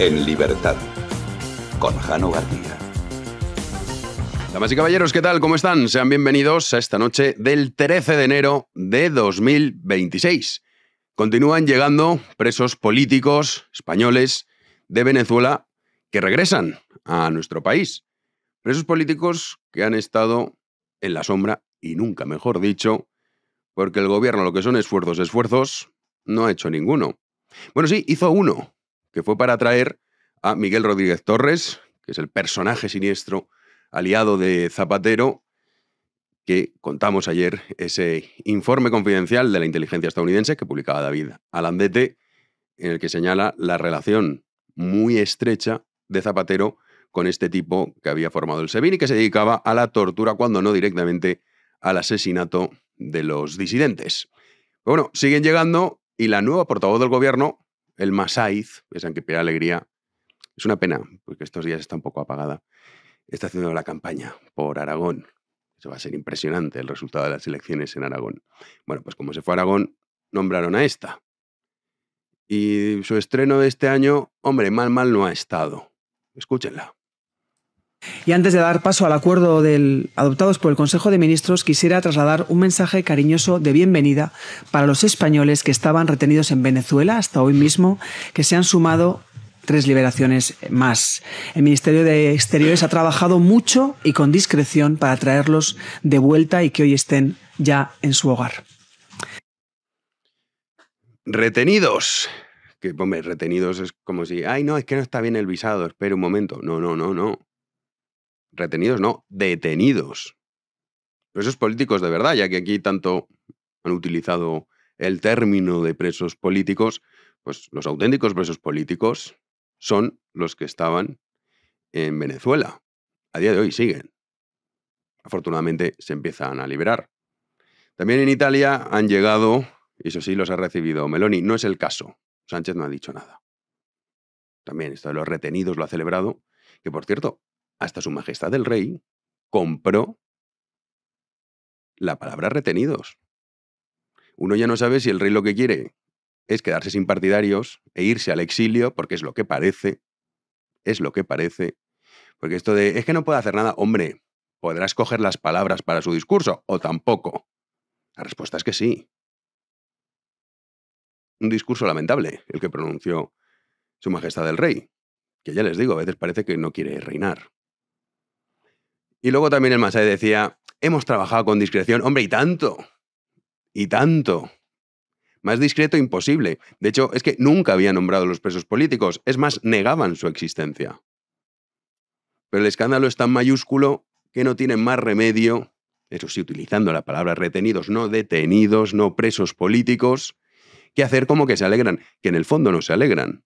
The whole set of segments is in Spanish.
En libertad, con Jano García. Damas y caballeros, ¿qué tal? ¿Cómo están? Sean bienvenidos a esta noche del 13 de enero de 2026. Continúan llegando presos políticos españoles de Venezuela que regresan a nuestro país. Presos políticos que han estado en la sombra, y nunca mejor dicho, porque el gobierno, lo que son esfuerzos, no ha hecho ninguno. Bueno, sí, hizo uno, que fue para traer a Miguel Rodríguez Torres, que es el personaje siniestro aliado de Zapatero, que contamos ayer ese informe confidencial de la inteligencia estadounidense que publicaba David Alandete, en el que señala la relación muy estrecha de Zapatero con este tipo que había formado el SEBIN y que se dedicaba a la tortura, cuando no directamente al asesinato de los disidentes. Pero bueno, siguen llegando y la nueva portavoz del gobierno, el Masaiz, esa que pide alegría, es una pena, porque estos días está un poco apagada, está haciendo la campaña por Aragón. Eso va a ser impresionante, el resultado de las elecciones en Aragón. Bueno, pues como se fue a Aragón, nombraron a esta. Y su estreno de este año, hombre, mal no ha estado. Escúchenla. Y antes de dar paso al acuerdo adoptados por el Consejo de Ministros, quisiera trasladar un mensaje cariñoso de bienvenida para los españoles que estaban retenidos en Venezuela hasta hoy mismo, que se han sumado 3 liberaciones más. El Ministerio de Exteriores ha trabajado mucho y con discreción para traerlos de vuelta y que hoy estén ya en su hogar. Retenidos. Que, hombre, retenidos es como si, ay, no, es que no está bien el visado, espere un momento. No. Retenidos no, detenidos. Presos políticos de verdad, ya que aquí tanto han utilizado el término de presos políticos, pues los auténticos presos políticos son los que estaban en Venezuela. A día de hoy siguen. Afortunadamente se empiezan a liberar. También en Italia han llegado, y eso sí, los ha recibido Meloni. No es el caso. Sánchez no ha dicho nada. También esto de los retenidos lo ha celebrado, que por cierto, hasta Su Majestad el Rey compró la palabra retenidos. Uno ya no sabe si el rey lo que quiere es quedarse sin partidarios e irse al exilio, porque es lo que parece, porque esto de, es que no puede hacer nada, hombre, ¿podrá escoger las palabras para su discurso o tampoco? La respuesta es que sí. Un discurso lamentable, el que pronunció Su Majestad el Rey, que ya les digo, a veces parece que no quiere reinar. Y luego también el Masai decía, hemos trabajado con discreción, hombre, y tanto. Más discreto imposible. De hecho, es que nunca había nombrado a los presos políticos. Es más, negaban su existencia. Pero el escándalo es tan mayúsculo que no tienen más remedio, eso sí, utilizando la palabra retenidos, no detenidos, no presos políticos, que hacer como que se alegran, que en el fondo no se alegran.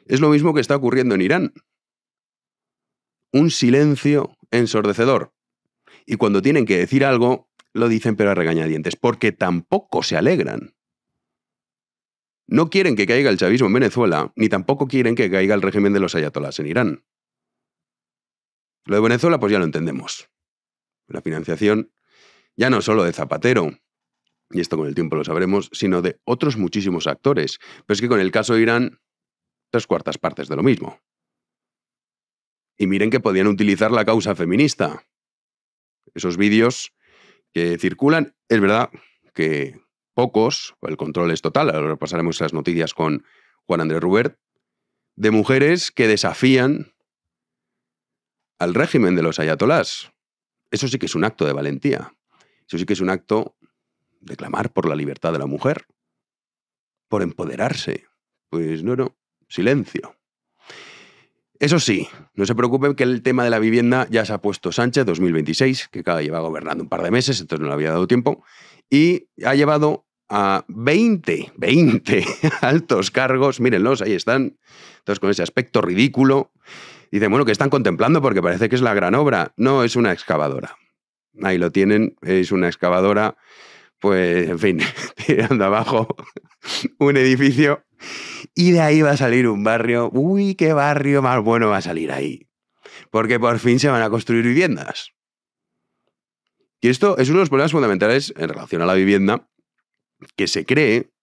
Es lo mismo que está ocurriendo en Irán. Un silencio ensordecedor. Y cuando tienen que decir algo, lo dicen pero a regañadientes, porque tampoco se alegran. No quieren que caiga el chavismo en Venezuela, ni tampoco quieren que caiga el régimen de los ayatolás en Irán. Lo de Venezuela, pues ya lo entendemos. La financiación, ya no solo de Zapatero, y esto con el tiempo lo sabremos, sino de otros muchísimos actores. Pero es que con el caso de Irán, 3/4 partes de lo mismo. Y miren que podían utilizar la causa feminista. Esos vídeos que circulan, es verdad que pocos, el control es total, ahora repasaremos las noticias con Juan Andrés Rubert, de mujeres que desafían al régimen de los ayatolás. Eso sí que es un acto de valentía. Eso sí que es un acto de clamar por la libertad de la mujer, por empoderarse. Pues no, silencio. Eso sí, no se preocupen que el tema de la vivienda ya se ha puesto Sánchez 2026, que lleva gobernando un par de meses, entonces no le había dado tiempo, y ha llevado a 20 altos cargos, mírenlos, ahí están, entonces con ese aspecto ridículo, dicen, bueno, que están contemplando porque parece que es la gran obra. No, es una excavadora. Ahí lo tienen, es una excavadora, pues, en fin, tirando abajo un edificio. Y de ahí va a salir un barrio. Uy, qué barrio más bueno va a salir ahí. Porque por fin se van a construir viviendas. Y esto es uno de los problemas fundamentales en relación a la vivienda, que se cree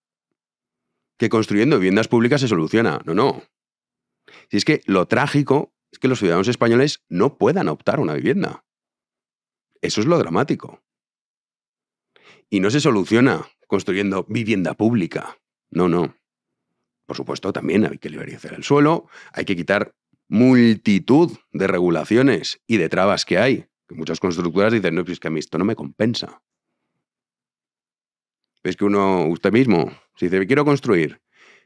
que construyendo viviendas públicas se soluciona. No. Si es que lo trágico es que los ciudadanos españoles no puedan optar a una vivienda. Eso es lo dramático. Y no se soluciona construyendo vivienda pública. No. Por supuesto, también hay que liberalizar el suelo, hay que quitar multitud de regulaciones y de trabas que hay. Que muchas constructoras dicen, no, pues es que a mí esto no me compensa. Es que usted mismo, si dice, quiero construir,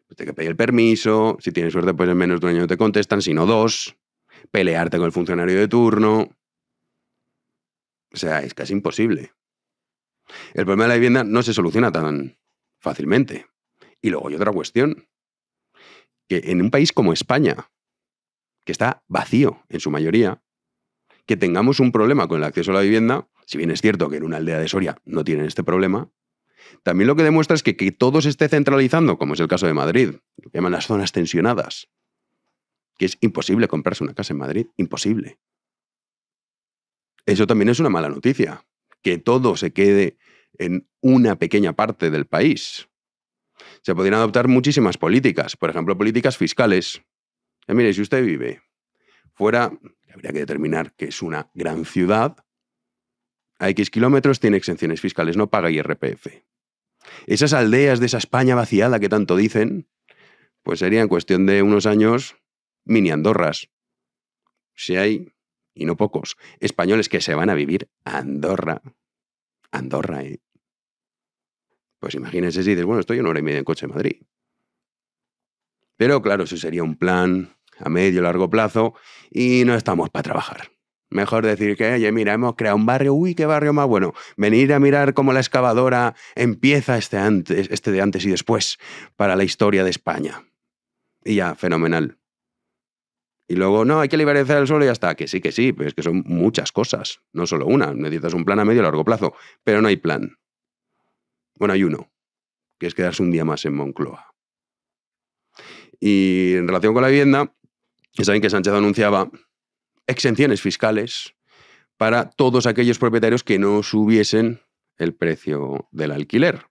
pues tiene que pedir el permiso, si tienes suerte, pues en menos de un año te contestan, si no 2, pelearte con el funcionario de turno. O sea, es casi imposible. El problema de la vivienda no se soluciona tan fácilmente. Y luego hay otra cuestión, que en un país como España, que está vacío en su mayoría, que tengamos un problema con el acceso a la vivienda, si bien es cierto que en una aldea de Soria no tienen este problema, también lo que demuestra es que todo se esté centralizando, como es el caso de Madrid, lo que llaman las zonas tensionadas, que es imposible comprarse una casa en Madrid, imposible. Eso también es una mala noticia, que todo se quede en una pequeña parte del país. Se podrían adoptar muchísimas políticas, por ejemplo, políticas fiscales. Mire, si usted vive fuera, habría que determinar que es una gran ciudad, a X kilómetros tiene exenciones fiscales, no paga IRPF. Esas aldeas de esa España vaciada que tanto dicen, pues sería en cuestión de unos años mini Andorras. Si hay, y no pocos, españoles que se van a vivir a Andorra, pues imagínense si dices, bueno, estoy 1 hora y media en coche de Madrid. Pero claro, eso sería un plan a medio y largo plazo y no estamos para trabajar. Mejor decir que, oye, mira, hemos creado un barrio, uy, qué barrio más bueno. Venir a mirar cómo la excavadora empieza este de antes y después para la historia de España. Y ya, fenomenal. Y luego, no, hay que liberalizar el suelo y ya está. Que sí, pero es que son muchas cosas, no solo una. Necesitas un plan a medio y largo plazo, pero no hay plan. Bueno, hay uno, que es quedarse un día más en Moncloa. Y en relación con la vivienda, saben que Sánchez anunciaba exenciones fiscales para todos aquellos propietarios que no subiesen el precio del alquiler.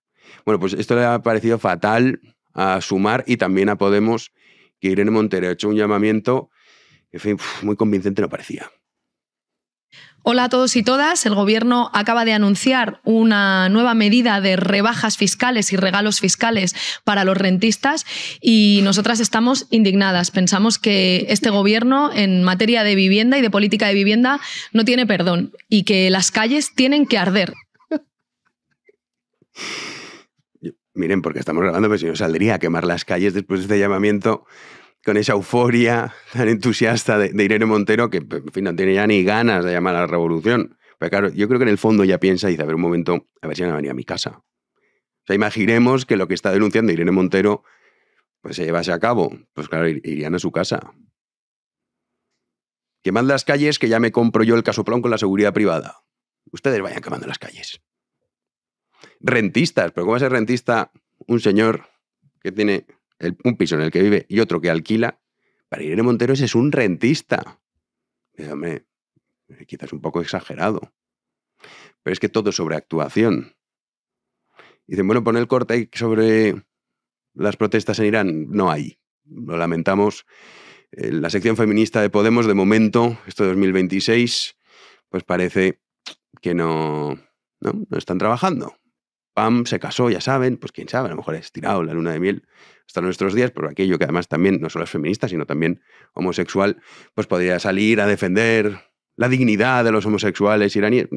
Bueno, pues esto le ha parecido fatal a Sumar y también a Podemos, que Irene Montero ha hecho un llamamiento, en fin, muy convincente no parecía. Hola a todos y todas. El Gobierno acaba de anunciar una nueva medida de rebajas fiscales y regalos fiscales para los rentistas y nosotras estamos indignadas. Pensamos que este Gobierno en materia de vivienda y de política de vivienda no tiene perdón y que las calles tienen que arder. Miren, porque estamos grabando, pero si no saldría a quemar las calles después de este llamamiento con esa euforia tan entusiasta de Irene Montero, que en fin, no tiene ya ni ganas de llamar a la revolución. Pero claro, yo creo que en el fondo ya piensa y dice, a ver un momento, a ver si van a venir a mi casa. O sea, imaginemos que lo que está denunciando Irene Montero pues se llevase a cabo. Pues claro, irían a su casa. Quemad las calles, que ya me compro yo el casoplón con la seguridad privada. Ustedes vayan quemando las calles. Rentistas, pero ¿cómo va a ser rentista un señor que tiene un piso en el que vive y otro que alquila? Para Irene Montero ese es un rentista. Hombre, quizás un poco exagerado. Pero es que todo es sobreactuación. Dicen, bueno, pon el corte ahí sobre las protestas en Irán. No hay. Lo lamentamos. La sección feminista de Podemos, de momento, esto de 2026, pues parece que no están trabajando. Pam se casó, ya saben, pues quién sabe, a lo mejor ha estirado la luna de miel hasta nuestros días, pero aquello que además también no solo es feminista, sino también homosexual, pues podría salir a defender la dignidad de los homosexuales iraníes.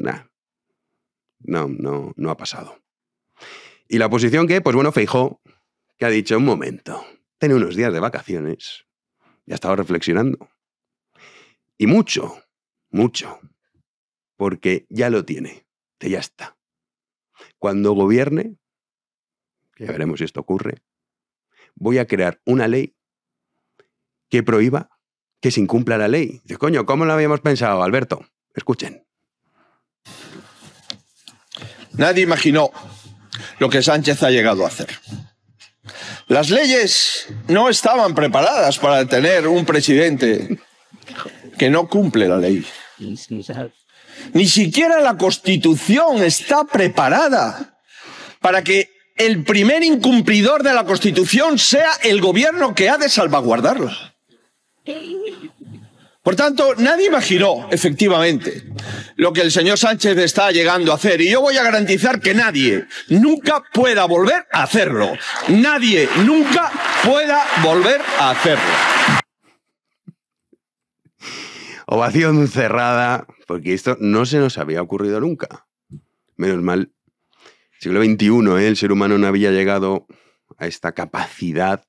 No ha pasado. ¿Y la oposición qué? Pues bueno, Feijóo, que ha dicho, un momento, tiene unos días de vacaciones, ya ha estado reflexionando. Y mucho, porque ya lo tiene, que ya está. Cuando gobierne, que ya veremos si esto ocurre, voy a crear una ley que prohíba que se incumpla la ley. Dice, coño, ¿cómo lo habíamos pensado, Alberto? Escuchen. Nadie imaginó lo que Sánchez ha llegado a hacer. Las leyes no estaban preparadas para tener un presidente que no cumple la ley. Ni siquiera la Constitución está preparada para que el primer incumplidor de la Constitución sea el gobierno que ha de salvaguardarla. Por tanto, nadie imaginó, efectivamente, lo que el señor Sánchez está llegando a hacer. Y yo voy a garantizar que nadie nunca pueda volver a hacerlo. Nadie nunca pueda volver a hacerlo. Ovación cerrada, porque esto no se nos había ocurrido nunca. Menos mal, siglo XXI, el ser humano no había llegado a esta capacidad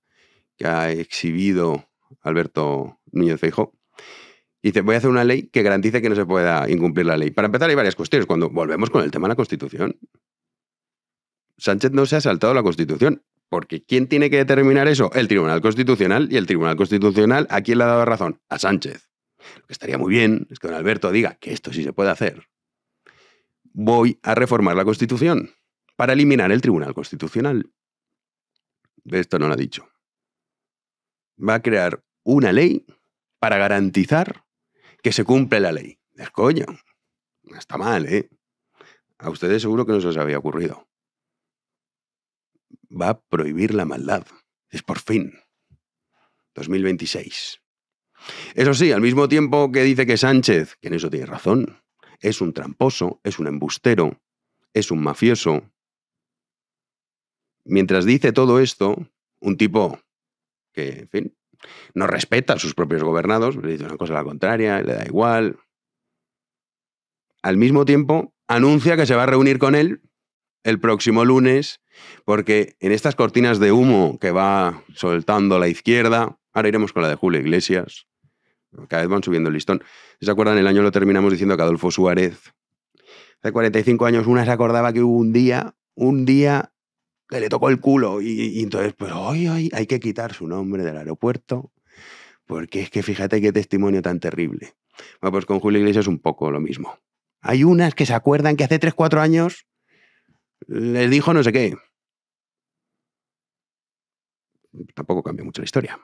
que ha exhibido Alberto Núñez Feijóo. Y dice, voy a hacer una ley que garantice que no se pueda incumplir la ley. Para empezar, hay varias cuestiones. Cuando volvemos con el tema de la Constitución, Sánchez no se ha saltado la Constitución, porque ¿quién tiene que determinar eso? El Tribunal Constitucional. Y el Tribunal Constitucional, ¿a quién le ha dado razón? A Sánchez. Lo que estaría muy bien es que don Alberto diga que esto sí se puede hacer. Voy a reformar la Constitución para eliminar el Tribunal Constitucional. Esto no lo ha dicho. Va a crear una ley para garantizar que se cumple la ley. Es coño. No está mal, ¿eh? A ustedes seguro que no se os había ocurrido. Va a prohibir la maldad. Es por fin. 2026. Eso sí, al mismo tiempo que dice que Sánchez, que en eso tiene razón, es un tramposo, es un embustero, es un mafioso. Mientras dice todo esto, un tipo que, en fin, no respeta a sus propios gobernados, le dice una cosa a la contraria, le da igual. Al mismo tiempo, anuncia que se va a reunir con él el próximo lunes, porque en estas cortinas de humo que va soltando la izquierda, ahora iremos con la de Julio Iglesias, cada vez van subiendo el listón. ¿Se acuerdan? El año lo terminamos diciendo que Adolfo Suárez, hace 45 años, una se acordaba que hubo un día que le tocó el culo y entonces, pues hoy hay que quitar su nombre del aeropuerto porque es que fíjate qué testimonio tan terrible. Bueno, pues con Julio Iglesias un poco lo mismo. Hay unas que se acuerdan que hace 3-4 años les dijo no sé qué. Tampoco cambia mucho la historia.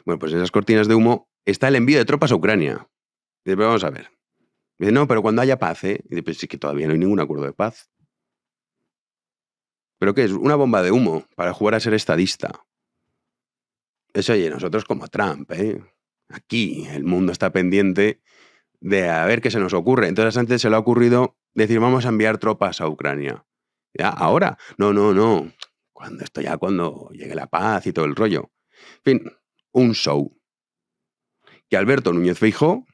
Bueno, pues en esas cortinas de humo está el envío de tropas a Ucrania. Y dice, pero vamos a ver. Dice, no, pero cuando haya paz, ¿eh? Y dice, pues es que todavía no hay ningún acuerdo de paz. ¿Pero qué es? Una bomba de humo para jugar a ser estadista. Eso, oye, nosotros como Trump, ¿eh? Aquí el mundo está pendiente de a ver qué se nos ocurre. Entonces antes se le ha ocurrido decir, vamos a enviar tropas a Ucrania. ¿Ya? ¿Ahora? No. Cuando llegue la paz y todo el rollo. En fin, un show que Alberto Núñez Feijóo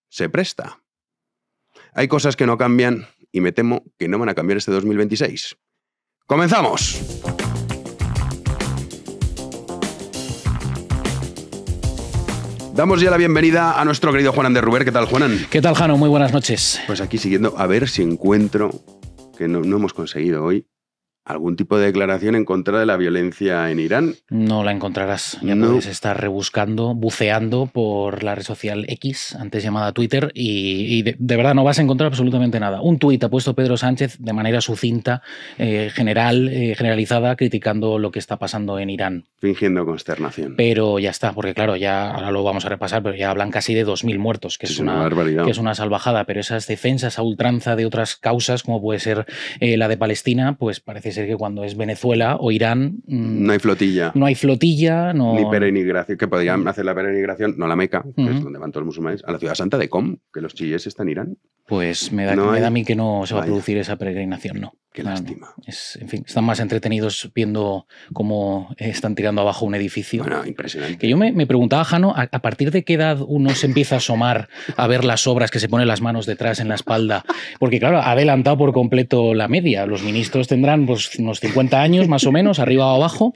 se presta. Hay cosas que no cambian y me temo que no van a cambiar este 2026. ¡Comenzamos! Damos ya la bienvenida a nuestro querido Juan Ander Ruber. ¿Qué tal, Juanan? ¿Qué tal, Jano? Muy buenas noches. Pues aquí siguiendo, a ver si encuentro, que no hemos conseguido hoy, algún tipo de declaración en contra de la violencia en Irán. No la encontrarás. Ya No. puedes estar rebuscando, buceando por la red social X, antes llamada Twitter, y de verdad no vas a encontrar absolutamente nada. Un tuit ha puesto Pedro Sánchez de manera sucinta, generalizada, criticando lo que está pasando en Irán. Fingiendo consternación. Pero ya está, porque claro, ya ahora lo vamos a repasar, pero ya hablan casi de 2.000 muertos, que es una barbaridad. Que es una salvajada. Pero esas defensas a ultranza de otras causas, como puede ser la de Palestina, pues parece ser que cuando es Venezuela o Irán... No hay flotilla. No hay flotilla, no... Ni peregrinación, que podrían hacer la peregrinación, no a la Meca, que es donde van todos los musulmanes, a la ciudad santa de Qom, que los chiíes están en Irán. Pues me da a mí que no se va a producir esa peregrinación, no. Qué lástima. En fin, están más entretenidos viendo cómo están tirando abajo un edificio. Bueno, impresionante. Que yo me preguntaba, Jano, ¿a partir de qué edad uno se empieza a asomar a ver las obras, que se pone las manos detrás en la espalda? Porque claro, ha adelantado por completo la media. Los ministros tendrán pues, unos 50 años más o menos, arriba o abajo.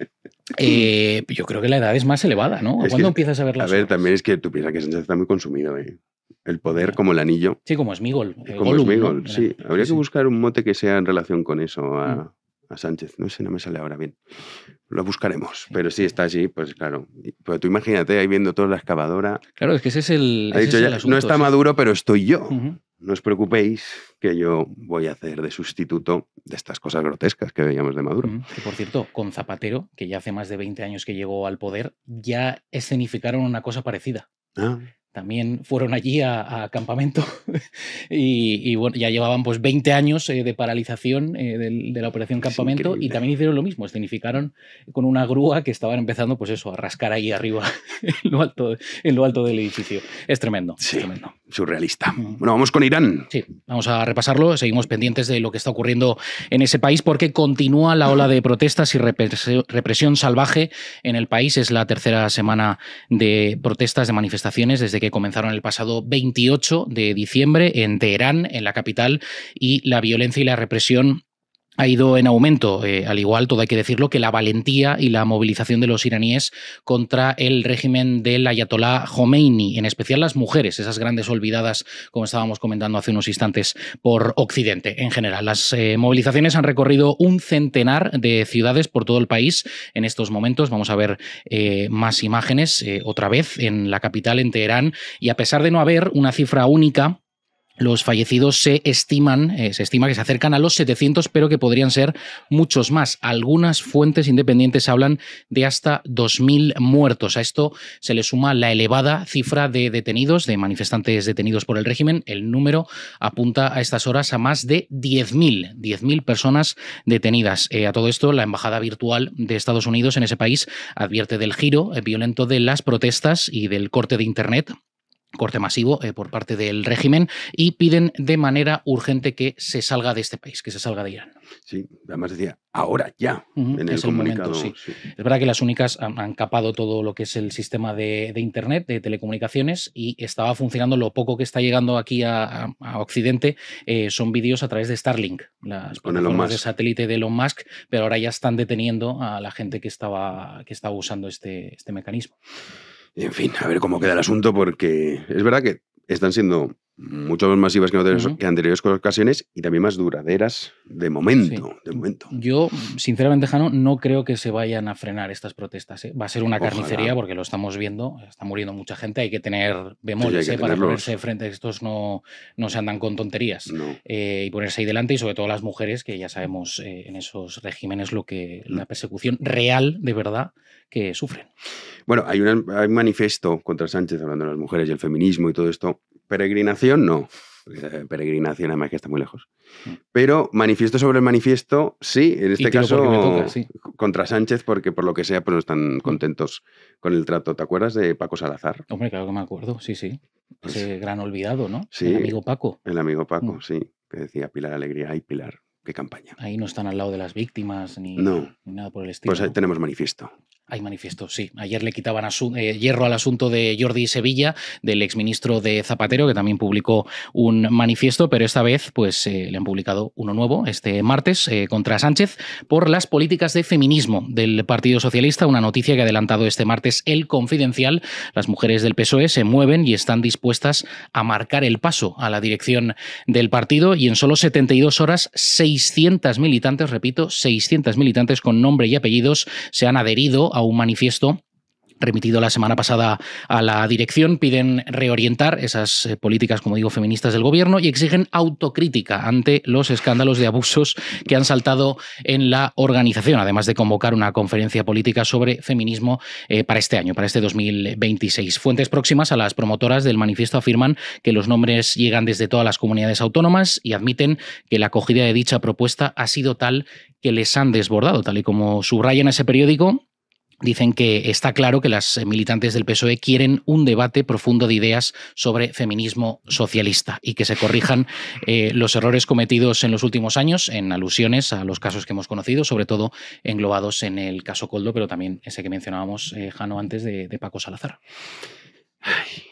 Yo creo que la edad es más elevada, ¿no? ¿Cuándo empiezas a ver las obras? También es que tú piensas que Sánchez está muy consumido, ¿eh? El poder como el anillo. Sí, como Smigol. Como Smigol, sí. Habría que buscar un mote que sea en relación con eso a Sánchez. No sé, no me sale ahora bien. Lo buscaremos. Pero sí, está así, pues claro. Pero tú imagínate ahí viendo toda la excavadora. Claro, es que ese es el... Ha dicho ya, asunto, no está maduro, pero estoy yo. Uh-huh. No os preocupéis que yo voy a hacer de sustituto de estas cosas grotescas que veíamos de Maduro. Que por cierto, con Zapatero, que ya hace más de 20 años que llegó al poder, ya escenificaron una cosa parecida. también fueron allí a campamento y bueno, ya llevaban pues 20 años de paralización de la operación Campamento, y también hicieron lo mismo, escenificaron con una grúa que estaban empezando pues eso, a rascar ahí arriba en lo alto del edificio. Es tremendo. Sí, es tremendo. Surrealista. Bueno, vamos con Irán. Sí, vamos a repasarlo. Seguimos pendientes de lo que está ocurriendo en ese país porque continúa la ola de protestas y represión salvaje en el país. Es la tercera semana de protestas, de manifestaciones, desde que comenzaron el pasado 28 de diciembre en Teherán, en la capital, y la violencia y la represión ha ido en aumento, al igual, todo hay que decirlo, que la valentía y la movilización de los iraníes contra el régimen del ayatolá Khomeini, en especial las mujeres, esas grandes olvidadas, como estábamos comentando hace unos instantes, por Occidente en general. Las movilizaciones han recorrido un centenar de ciudades por todo el país en estos momentos. Vamos a ver más imágenes otra vez en la capital, en Teherán, y a pesar de no haber una cifra única, los fallecidos se estima que se acercan a los 700, pero que podrían ser muchos más. Algunas fuentes independientes hablan de hasta 2.000 muertos. A esto se le suma la elevada cifra de detenidos, de manifestantes detenidos por el régimen. El número apunta a estas horas a más de 10.000 personas detenidas. A todo esto, la embajada virtual de Estados Unidos en ese país advierte del giro violento de las protestas y del corte de Internet, corte masivo por parte del régimen, y piden de manera urgente que se salga de este país, que se salga de Irán. Sí, además decía, ahora ya, en el comunicado. Momento, sí. Es verdad que las únicas han capado todo lo que es el sistema de Internet, de telecomunicaciones, y estaba funcionando. Lo poco que está llegando aquí a Occidente son vídeos a través de Starlink, las plataformas de satélite de Elon Musk, pero ahora ya están deteniendo a la gente que estaba usando este mecanismo. En fin, a ver cómo queda el asunto, porque es verdad que están siendo mucho más masivas que anteriores ocasiones y también más duraderas de momento. Yo, sinceramente, Jano, no creo que se vayan a frenar estas protestas. Va a ser una carnicería, porque lo estamos viendo, está muriendo mucha gente, hay que tener bemoles para ponerse frente a estos, no se andan con tonterías. No. Y ponerse ahí delante, y sobre todo las mujeres, que ya sabemos en esos regímenes la persecución real, de verdad, que sufren. Bueno, hay un manifiesto contra Sánchez, hablando de las mujeres y el feminismo y todo esto. Peregrinación, no. Peregrinación, además, que está muy lejos. Pero manifiesto sobre el manifiesto, sí, en este caso contra Sánchez, porque por lo que sea, pues no están contentos con el trato. ¿Te acuerdas de Paco Salazar? Hombre, claro que me acuerdo, sí. Ese gran olvidado, ¿no? Sí, el amigo Paco. El amigo Paco, sí, que decía Pilar Alegría. Ay, Pilar, qué campaña. Ahí no están al lado de las víctimas ni nada por el estilo. Pues ahí tenemos manifiesto. Hay manifiesto, sí. Ayer le quitaban hierro al asunto de Jordi Sevilla, del exministro de Zapatero, que también publicó un manifiesto, pero esta vez pues le han publicado uno nuevo este martes contra Sánchez por las políticas de feminismo del Partido Socialista, una noticia que ha adelantado este martes El Confidencial. Las mujeres del PSOE se mueven y están dispuestas a marcar el paso a la dirección del partido, y en solo 72 horas 600 militantes, repito, 600 militantes con nombre y apellidos se han adherido a un manifiesto remitido la semana pasada a la dirección. Piden reorientar esas políticas, como digo, feministas del gobierno, y exigen autocrítica ante los escándalos de abusos que han saltado en la organización, además de convocar una conferencia política sobre feminismo para este año, para este 2026. Fuentes próximas a las promotoras del manifiesto afirman que los nombres llegan desde todas las comunidades autónomas y admiten que la acogida de dicha propuesta ha sido tal que les han desbordado, tal y como subrayan ese periódico. Dicen que está claro que las militantes del PSOE quieren un debate profundo de ideas sobre feminismo socialista y que se corrijan los errores cometidos en los últimos años, en alusiones a los casos que hemos conocido, sobre todo englobados en el caso Koldo, pero también ese que mencionábamos, Jano, antes de Paco Salazar. Ay,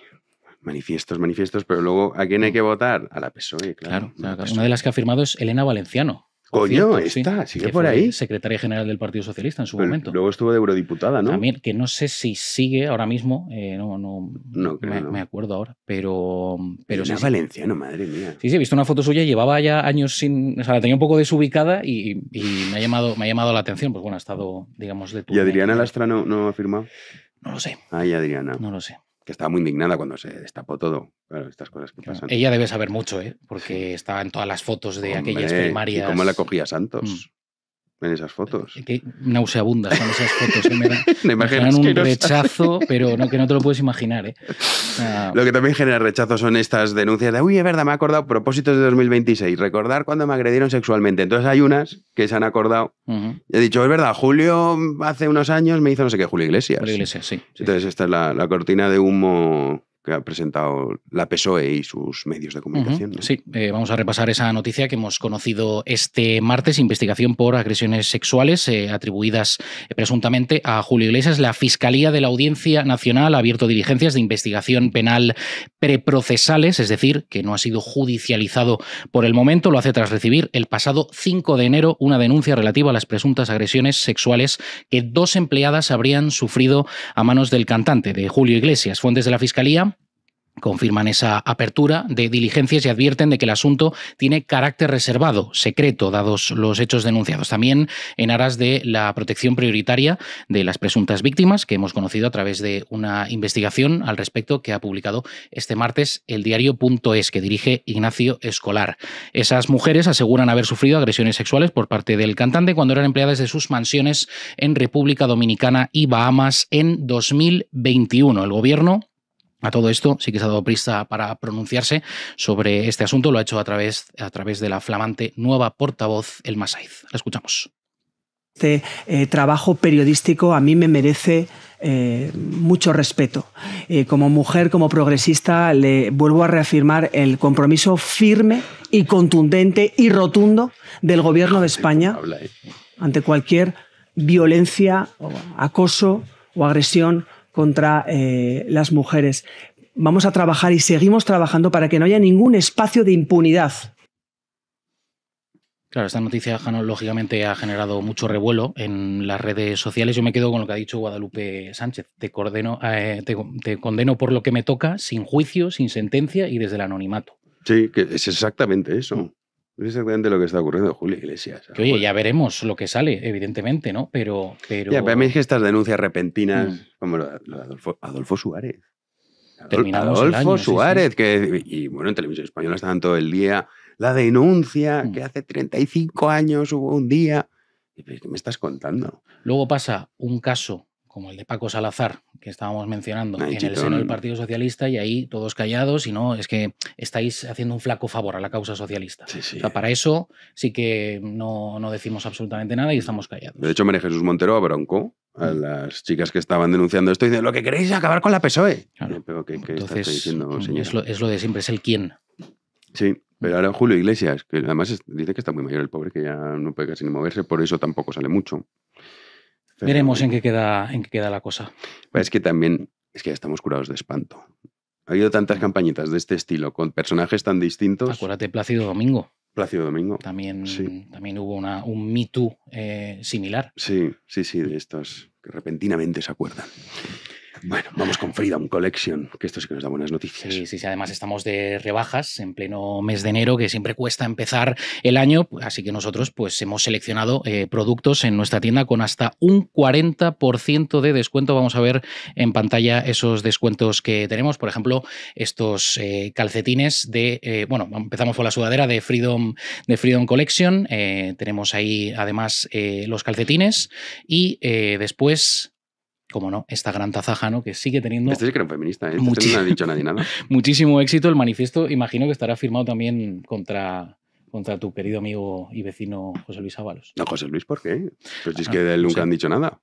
manifiestos, pero luego ¿a quién hay que votar? A la PSOE, claro. Una de las que ha firmado es Elena Valenciano. Coño, sigue por ahí. Secretaria general del Partido Socialista en su momento. Luego estuvo de eurodiputada, ¿no? También, que no sé si sigue ahora mismo, no me acuerdo ahora, pero sí. Valenciano, madre mía. Sí, he visto una foto suya, llevaba ya años sin... O sea, la tenía un poco desubicada y me ha llamado la atención, pues bueno, ha estado, digamos, de turno. ¿Y Adriana Lastra no ha firmado? No lo sé. Ay, Adriana. No lo sé. Que estaba muy indignada cuando se destapó todo. Claro, estas cosas que pasan. Ella debe saber mucho, porque estaba en todas las fotos de aquellas primarias. ¿Y cómo la cogía Santos? en esas fotos. Qué nauseabundas son esas fotos. Me Una imagen dan un asquerosa. rechazo, pero que no te lo puedes imaginar. ¿Eh? Lo que también genera rechazo son estas denuncias de, uy, es verdad, me he acordado, propósitos de 2026, recordar cuando me agredieron sexualmente. Entonces hay unas que se han acordado Uh-huh. y he dicho, es verdad, Julio hace unos años me hizo no sé qué, Julio Iglesias. Julio Iglesias, sí. Entonces esta es la cortina de humo que ha presentado la PSOE y sus medios de comunicación. ¿no? Sí, vamos a repasar esa noticia que hemos conocido este martes, investigación por agresiones sexuales atribuidas presuntamente a Julio Iglesias. La Fiscalía de la Audiencia Nacional ha abierto diligencias de investigación penal preprocesales, es decir, que no ha sido judicializado por el momento. Lo hace tras recibir el pasado 5 de enero una denuncia relativa a las presuntas agresiones sexuales que 2 empleadas habrían sufrido a manos del cantante, de Julio Iglesias. Fuentes de la Fiscalía confirman esa apertura de diligencias y advierten de que el asunto tiene carácter reservado, secreto, dados los hechos denunciados. También en aras de la protección prioritaria de las presuntas víctimas, que hemos conocido a través de una investigación al respecto que ha publicado este martes el diario.es, que dirige Ignacio Escolar. Esas mujeres aseguran haber sufrido agresiones sexuales por parte del cantante cuando eran empleadas de sus mansiones en República Dominicana y Bahamas en 2021. El gobierno, a todo esto, sí que se ha dado prisa para pronunciarse sobre este asunto. Lo ha hecho a través de la flamante nueva portavoz, Elma Saiz. La escuchamos. Este trabajo periodístico a mí me merece mucho respeto. Como mujer, como progresista, le vuelvo a reafirmar el compromiso firme y contundente y rotundo del Gobierno de España ante cualquier violencia, o acoso o agresión contra las mujeres. Vamos a trabajar y seguimos trabajando para que no haya ningún espacio de impunidad. Claro, esta noticia, Jano, lógicamente ha generado mucho revuelo en las redes sociales. Yo me quedo con lo que ha dicho Guadalupe Sánchez. Te condeno por lo que me toca, sin juicio, sin sentencia y desde el anonimato. Sí, que es exactamente eso. Es exactamente lo que está ocurriendo en Julio Iglesias. Que, oye, ya veremos lo que sale, evidentemente, ¿no? Pero... Ya, pero a mí es que estas denuncias repentinas, como lo de Adolfo Suárez. Adolfo Suárez, sí. Y bueno, en Televisión Española estaban todo el día. La denuncia que hace 35 años hubo un día. ¿Qué me estás contando? Luego pasa un caso como el de Paco Salazar, que estábamos mencionando, en el seno del Partido Socialista, y ahí todos callados, y no, es que estáis haciendo un flaco favor a la causa socialista. Sí, sí. O sea, para eso sí que no decimos absolutamente nada y estamos callados. De hecho, María Jesús Montero abroncó a las chicas que estaban denunciando esto y diciendo, lo que queréis es acabar con la PSOE. Claro. Pero ¿qué Entonces, estás diciendo, señora? Es lo de siempre, es el quién. Sí, pero ahora Julio Iglesias, que además dice que está muy mayor el pobre, que ya no puede casi ni moverse, por eso tampoco sale mucho. Pero veremos en qué queda la cosa. Es que también, es que ya estamos curados de espanto. Ha habido tantas campañitas de este estilo, con personajes tan distintos. Acuérdate, Plácido Domingo. Plácido Domingo. También hubo un Me Too similar. Sí, de estos que repentinamente se acuerdan. Bueno, vamos con Freedom Collection, que esto sí que nos da buenas noticias. Sí, además estamos de rebajas en pleno mes de enero, que siempre cuesta empezar el año, así que nosotros pues hemos seleccionado productos en nuestra tienda con hasta un 40% de descuento. Vamos a ver en pantalla esos descuentos que tenemos. Por ejemplo, estos calcetines empezamos por la sudadera de Freedom Collection. Tenemos ahí además los calcetines y después... Como no, esta gran taza, Jano, que sigue teniendo... Este sí que era un feminista, ¿eh? Este no ha dicho nadie nada. Muchísimo éxito. El manifiesto, imagino que estará firmado también contra tu querido amigo y vecino José Luis Ábalos. No, José Luis, ¿por qué? Pues si es que de él nunca han dicho nada.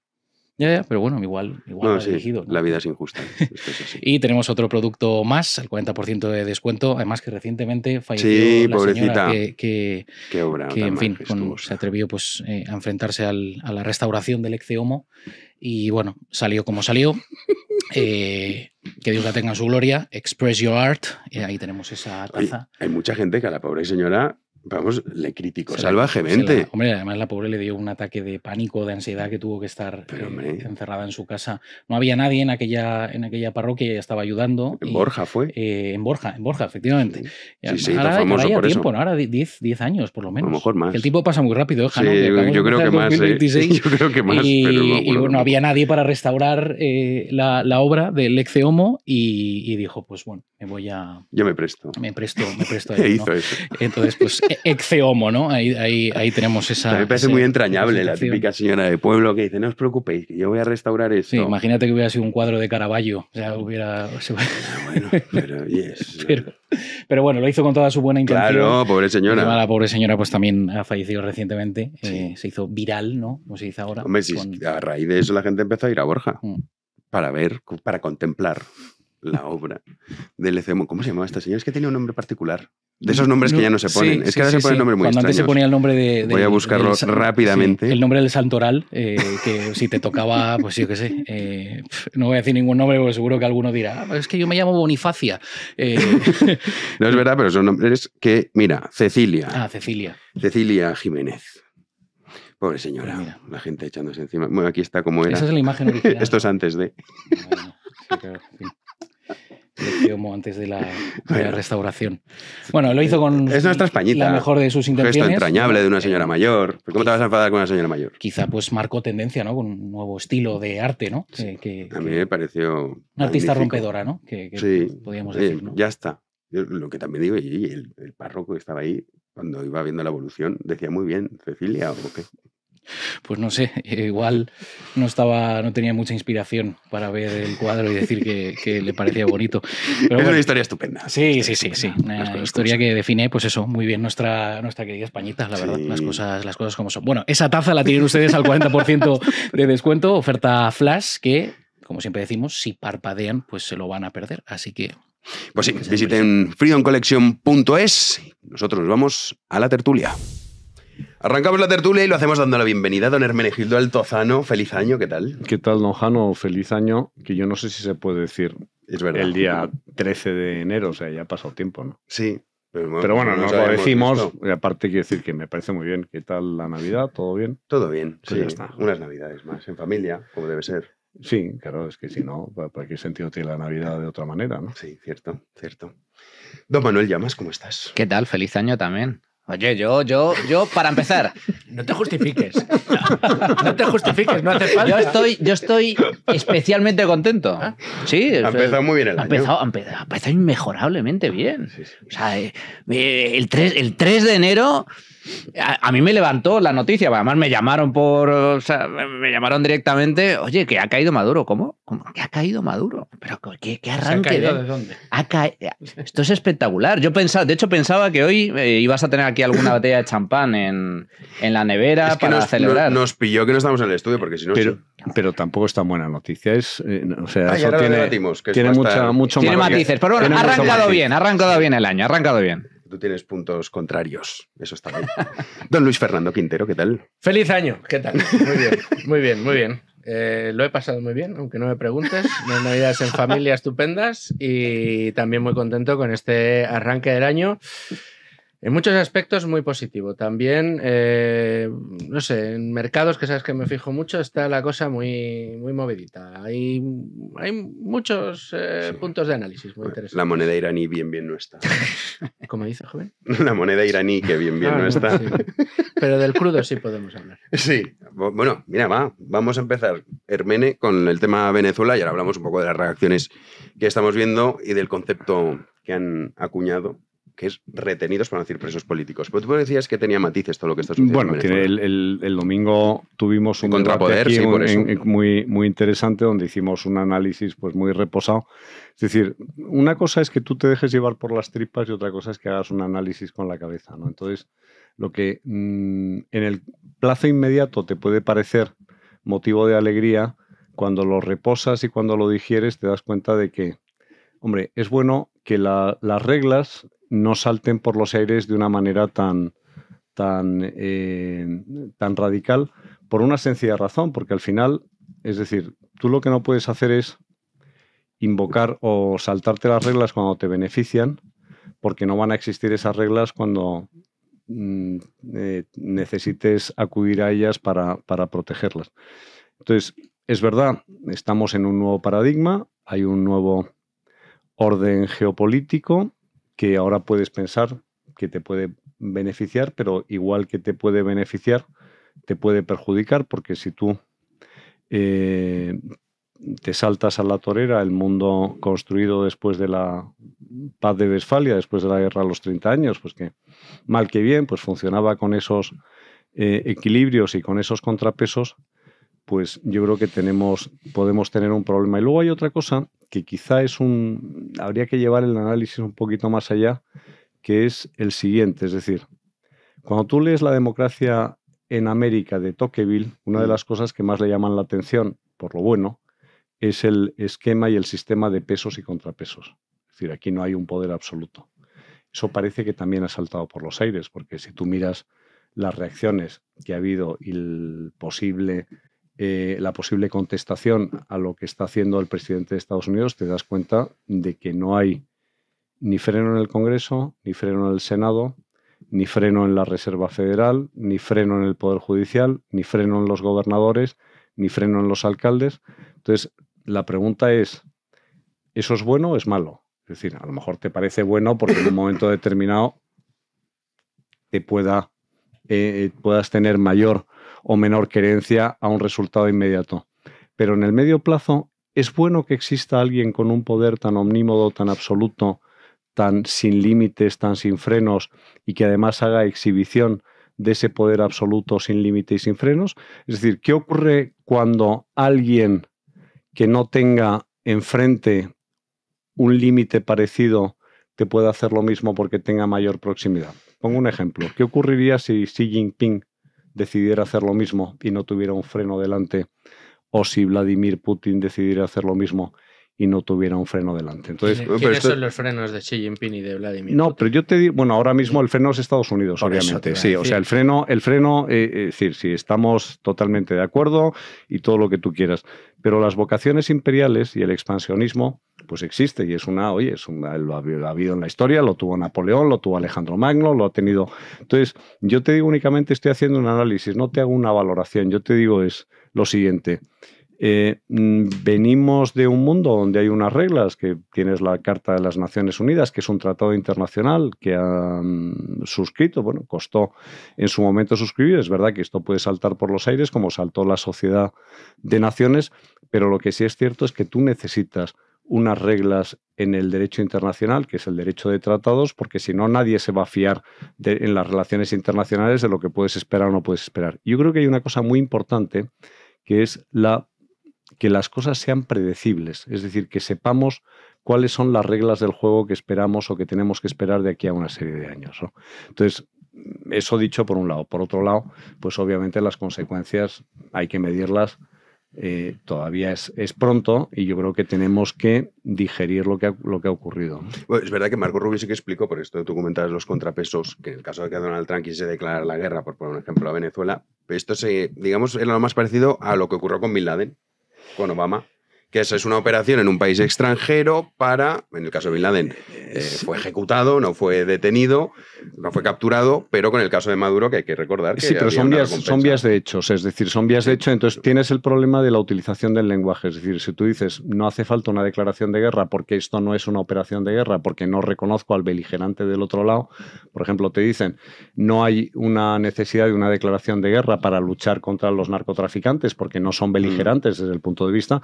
Ya, pero bueno, igual no, ha dirigido, ¿no? La vida es injusta. Esto es así. Y tenemos otro producto más, el 40% de descuento, además que recientemente falleció la pobrecita. Señora que qué obra que en fin, se atrevió pues, a enfrentarse a la restauración del Ecce Homo y bueno, salió como salió. Que Dios la tenga en su gloria. Express Your Art. Ahí tenemos esa taza. Hay mucha gente que a la pobre señora... Vamos, le criticó salvajemente. Hombre, además la pobre le dio un ataque de pánico, de ansiedad, que tuvo que estar encerrada en su casa. No había nadie en aquella parroquia, ella estaba ayudando. En Borja fue. En Borja, efectivamente. Sí, ahora, famoso ya por tiempo, eso. ¿no? Ahora 10 años, por lo menos. A lo mejor más. Que el tiempo pasa muy rápido, Sí, ¿no? yo creo que más. 2026, yo creo que más. Y no había nadie para restaurar la obra del Ecce Homo y dijo, pues bueno, Yo me presto. Me presto a ¿Qué ello, hizo ¿no? eso? Entonces, pues, ex homo, ¿no? Ahí tenemos esa... Me parece muy entrañable la situación. típica señora de pueblo que dice, no os preocupéis, que yo voy a restaurar esto. Sí, imagínate que hubiera sido un cuadro de Caravaggio. O sea, Bueno, pero yes. Pero bueno, lo hizo con toda su buena intención. Claro, pobre señora. Encima, la pobre señora pues también ha fallecido recientemente. Sí. Se hizo viral, ¿no? Como se dice ahora. Hombre, si a raíz de eso la gente empezó a ir a Borja para ver, para contemplar la obra del ECMO. ¿Cómo se llamaba esta señora? Es que tenía un nombre particular. De esos nombres que ya no se ponen. Es que ahora se ponen nombres muy Cuando extraños. antes se ponía el nombre de... Voy a buscarlo rápidamente. Sí, el nombre del santoral, que si te tocaba, pues yo qué sé, no voy a decir ningún nombre porque seguro que alguno dirá, es que yo me llamo Bonifacia. No es verdad, pero son nombres que, mira, Cecilia. Cecilia. Cecilia Jiménez. Pobre señora, Pues mira. la gente echándose encima. Bueno, aquí está como era. Esa es la imagen original. Esto es antes de... Bueno, sí, claro, en fin. Antes de la restauración. Bueno, lo hizo con Es nuestra Españita. la mejor de sus Un intenciones. gesto entrañable de una señora mayor. ¿Cómo te vas a enfadar con una señora mayor? Quizá pues marcó tendencia, ¿no? Con un nuevo estilo de arte, ¿no? A mí me pareció... Una artista magnífico. rompedora, ¿no? Que Sí, podríamos decir, ¿no? ya está. Yo lo que también digo, y el párroco que estaba ahí, cuando iba viendo la evolución, decía muy bien, Cecilia, ¿o qué? Pues no sé, igual no tenía mucha inspiración para ver el cuadro y decir que le parecía bonito. Pero Es bueno, una historia estupenda. sí. Una cosas historia como que define, pues eso, muy bien nuestra querida Españita, la verdad, Sí. las cosas como son. Bueno, esa taza la tienen ustedes al 40% de descuento, oferta flash que, como siempre decimos, si parpadean, pues se lo van a perder. Así que... Pues sí, visiten freedomcollection.es. Nosotros nos vamos a la tertulia. Arrancamos la tertulia y lo hacemos dando la bienvenida a don Hermenegildo Altozano. Feliz año, ¿qué tal? ¿Qué tal, don Jano? Feliz año, que yo no sé si se puede decir Es verdad. el día 13 de enero, o sea, ya ha pasado tiempo, ¿no? Sí. Pero bueno, nos lo habíamos decimos, visto. y aparte quiero decir que me parece muy bien. ¿Qué tal la Navidad? ¿Todo bien? Todo bien, Pues sí. ya está. Unas navidades más, en familia, como debe ser. Sí, claro, es que si no, ¿para qué sentido tiene la Navidad de otra manera, no? Sí, cierto. Don Manuel Llamas, ¿cómo estás? ¿Qué tal? Feliz año también. Oye, yo, para empezar, No te justifiques. No te justifiques, no hace falta. yo estoy especialmente contento. Sí, Ha empezado muy bien el ha año. empezado inmejorablemente bien. Sí. O sea, el 3 de enero a mí me levantó la noticia. Además me llamaron me llamaron directamente. Oye, que ha caído Maduro. ¿Cómo? ¿Que ha caído Maduro? Pero qué ¿Se ha arranque. caído de dónde? Esto es espectacular. De hecho pensaba que hoy ibas a tener aquí alguna botella de champán en la nevera Es que para celebrar. nos pilló que no estamos en el estudio, porque si no... Pero tampoco es tan buena noticia. O sea, Ah, ya eso lo tiene, debatimos, que tiene esto va a estar- mucho Tiene más. matices, pero bueno, Tiene ha mucho arrancado matiz. bien, el año, ha arrancado bien. Tú tienes puntos contrarios, eso está bien. Don Luis Fernando Quintero, ¿qué tal? Feliz año, ¿qué tal? Muy bien. Lo he pasado muy bien, aunque no me preguntes. Unas navidades en familia estupendas y también muy contento con este arranque del año. En muchos aspectos muy positivo. También, no sé, en mercados que sabes que me fijo mucho, está la cosa muy movidita. Hay muchos puntos de análisis muy interesantes. La moneda iraní bien no está. ¿Cómo dice, joven? La moneda iraní que bien no Ah, está. sí. Pero del crudo sí podemos hablar. Sí, bueno, mira, vamos a empezar, Hermene, con el tema Venezuela y ahora hablamos un poco de las reacciones que estamos viendo y del concepto que han acuñado, que es retenidos, para no decir presos políticos. Pero tú decías que tenía matices todo lo que está sucediendo Bueno, en Venezuela. el domingo tuvimos un Contrapoder, debate aquí sí, por eso. muy interesante donde hicimos un análisis pues muy reposado. Es decir, una cosa es que tú te dejes llevar por las tripas y otra cosa es que hagas un análisis con la cabeza, ¿no? Entonces, lo que en el plazo inmediato te puede parecer motivo de alegría, cuando lo reposas y cuando lo digieres te das cuenta de que, hombre, es bueno que las reglas no salten por los aires de una manera tan radical, por una sencilla razón, porque al final, es decir, tú lo que no puedes hacer es invocar o saltarte las reglas cuando te benefician, porque no van a existir esas reglas cuando necesites acudir a ellas para protegerlas. Entonces, es verdad, estamos en un nuevo paradigma, hay un nuevo orden geopolítico que ahora puedes pensar que te puede beneficiar, pero igual que te puede beneficiar, te puede perjudicar, porque si tú te saltas a la torera el mundo construido después de la paz de Westfalia después de la guerra de los 30 años, pues que mal que bien, pues funcionaba con esos equilibrios y con esos contrapesos, pues yo creo que podemos tener un problema. Y luego hay otra cosa que quizá habría que llevar el análisis un poquito más allá, que es el siguiente, es decir, cuando tú lees La democracia en América de Tocqueville, una de las cosas que más le llaman la atención, por lo bueno, es el esquema y el sistema de pesos y contrapesos. Es decir, aquí no hay un poder absoluto. Eso parece que también ha saltado por los aires, porque si tú miras las reacciones que ha habido y la posible contestación a lo que está haciendo el presidente de Estados Unidos, te das cuenta de que no hay ni freno en el Congreso, ni freno en el Senado, ni freno en la Reserva Federal, ni freno en el Poder Judicial, ni freno en los gobernadores, ni freno en los alcaldes. Entonces, la pregunta es, ¿eso es bueno o es malo? Es decir, a lo mejor te parece bueno porque en un momento determinado puedas tener mayor o menor querencia a un resultado inmediato. Pero en el medio plazo, ¿es bueno que exista alguien con un poder tan omnímodo, tan absoluto, tan sin límites, tan sin frenos, y que además haga exhibición de ese poder absoluto sin límite y sin frenos? Es decir, ¿qué ocurre cuando alguien que no tenga enfrente un límite parecido te puede hacer lo mismo porque tenga mayor proximidad? Pongo un ejemplo. ¿Qué ocurriría si Xi Jinping decidiera hacer lo mismo y no tuviera un freno delante? O si Vladimir Putin decidiera hacer lo mismo y no tuviera un freno delante. Entonces, ¿Quiénes son los frenos de Xi Jinping y de Vladimir No, Putin? pero yo te digo, bueno, ahora mismo el freno es Estados Unidos, Por eso obviamente. te iba a Sí, decir. o sea, el freno, es decir, sí, estamos totalmente de acuerdo y todo lo que tú quieras. Pero las vocaciones imperiales y el expansionismo, pues existe y lo ha habido en la historia, lo tuvo Napoleón, lo tuvo Alejandro Magno, lo ha tenido. Entonces, yo te digo únicamente, estoy haciendo un análisis, no te hago una valoración, yo te digo es lo siguiente. Venimos de un mundo donde hay unas reglas, que tienes la Carta de las Naciones Unidas, que es un tratado internacional que han suscrito, bueno, costó en su momento suscribir, es verdad que esto puede saltar por los aires como saltó la Sociedad de Naciones, pero lo que sí es cierto es que tú necesitas unas reglas en el derecho internacional, que es el derecho de tratados, porque si no nadie se va a fiar en las relaciones internacionales de lo que puedes esperar o no puedes esperar. Yo creo que hay una cosa muy importante, que es que las cosas sean predecibles, es decir, que sepamos cuáles son las reglas del juego que esperamos o que tenemos que esperar de aquí a una serie de años, ¿no? Entonces, eso dicho por un lado. Por otro lado, pues obviamente las consecuencias hay que medirlas. Todavía es pronto y yo creo que tenemos que digerir lo que ha ocurrido. Bueno, es verdad que Marco Rubio sí que explicó, por esto tú comentabas los contrapesos, que en el caso de que Donald Trump quisiese declarar la guerra, por poner un ejemplo, a Venezuela, esto digamos, era lo más parecido a lo que ocurrió con Bin Laden, con Obama, que esa es una operación en un país extranjero en el caso de Bin Laden, fue ejecutado, no fue detenido, no fue capturado, pero con el caso de Maduro, que hay que recordar que sí, pero había son una vías de hechos, es decir, son vías de hecho, entonces tienes el problema de la utilización del lenguaje, es decir, si tú dices no hace falta una declaración de guerra porque esto no es una operación de guerra, porque no reconozco al beligerante del otro lado, por ejemplo, te dicen no hay una necesidad de una declaración de guerra para luchar contra los narcotraficantes porque no son beligerantes desde el punto de vista,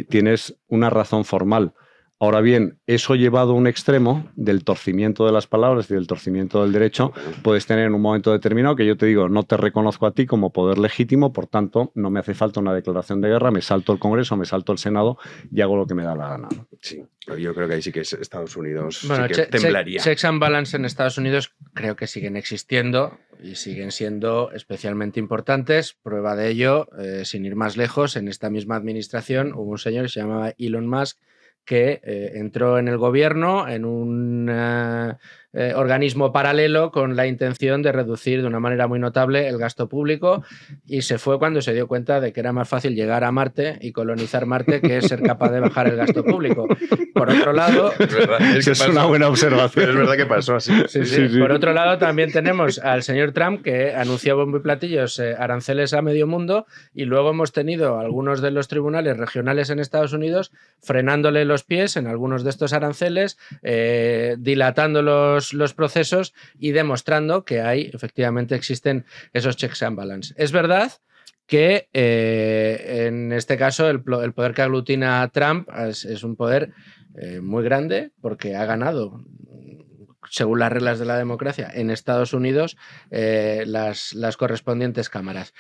tienes una razón formal. Ahora bien, eso llevado a un extremo del torcimiento de las palabras y del torcimiento del derecho, puedes tener en un momento determinado que yo te digo, no te reconozco a ti como poder legítimo, por tanto, no me hace falta una declaración de guerra, me salto el Congreso, me salto el Senado y hago lo que me da la gana. Sí, yo creo que ahí sí que Estados Unidos Bueno, sí que temblaría. Checks and balance en Estados Unidos creo que siguen existiendo y siguen siendo especialmente importantes. Prueba de ello, sin ir más lejos, en esta misma administración hubo un señor que se llamaba Elon Musk que entró en el gobierno en un organismo paralelo con la intención de reducir de una manera muy notable el gasto público y se fue cuando se dio cuenta de que era más fácil llegar a Marte y colonizar Marte que ser capaz de bajar el gasto público. Por otro lado... Es una buena observación. Es verdad que pasó así. Sí. Por otro lado, también tenemos al señor Trump que anunció bombo y platillos aranceles a medio mundo y luego hemos tenido algunos de los tribunales regionales en Estados Unidos frenándole los pies en algunos de estos aranceles, dilatando los procesos y demostrando que efectivamente existen esos checks and balance. Es verdad que en este caso el poder que aglutina a Trump es un poder muy grande porque ha ganado, según las reglas de la democracia, en Estados Unidos las correspondientes cámaras.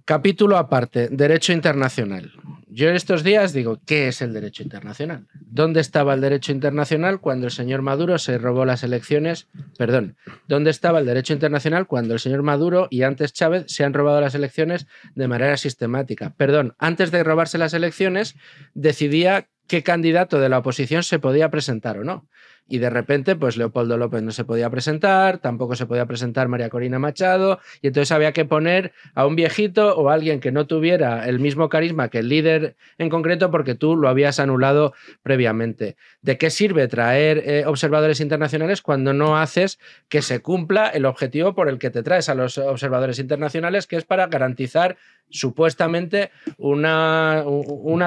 Capítulo aparte, derecho internacional. Yo en estos días digo, ¿qué es el derecho internacional? ¿Dónde estaba el derecho internacional cuando el señor Maduro se robó las elecciones? Perdón, ¿dónde estaba el derecho internacional cuando el señor Maduro y antes Chávez se han robado las elecciones de manera sistemática? Perdón, antes de robarse las elecciones decidía qué candidato de la oposición se podía presentar o no. Y de repente, pues Leopoldo López no se podía presentar, tampoco se podía presentar María Corina Machado, y entonces había que poner a un viejito o a alguien que no tuviera el mismo carisma que el líder en concreto porque tú lo habías anulado previamente. ¿De qué sirve traer observadores internacionales cuando no haces que se cumpla el objetivo por el que te traes a los observadores internacionales, que es para garantizar supuestamente una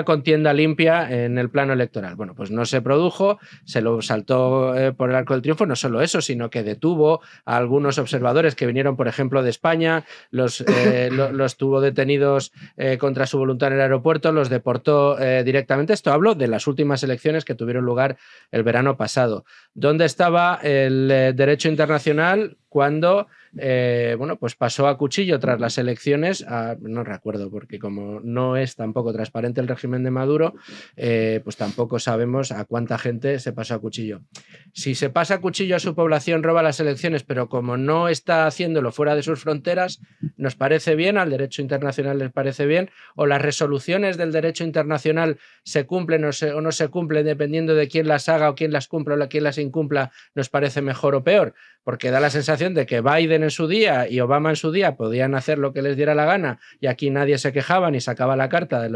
contienda limpia en el plano electoral? Bueno, pues no se produjo, se lo saltó por el arco del triunfo. No solo eso, sino que detuvo a algunos observadores que vinieron, por ejemplo, de España, los tuvo detenidos contra su voluntad en el aeropuerto, los deportó directamente. Esto hablo de las últimas elecciones que tuvieron lugar el verano pasado. ¿Dónde estaba el derecho internacional cuando pues pasó a cuchillo tras las elecciones? No recuerdo, porque como no es tampoco transparente el régimen de Maduro, pues tampoco sabemos a cuánta gente se pasó a cuchillo. Si se pasa a cuchillo a su población, roba las elecciones, pero como no está haciéndolo fuera de sus fronteras, ¿nos parece bien? ¿Al derecho internacional les parece bien? ¿O las resoluciones del derecho internacional se cumplen o no se cumplen dependiendo de quién las haga o quién las cumpla o quién las incumpla? ¿Nos parece mejor o peor? Porque da la sensación de que Biden en su día y Obama en su día podían hacer lo que les diera la gana y aquí nadie se quejaba ni sacaba la carta del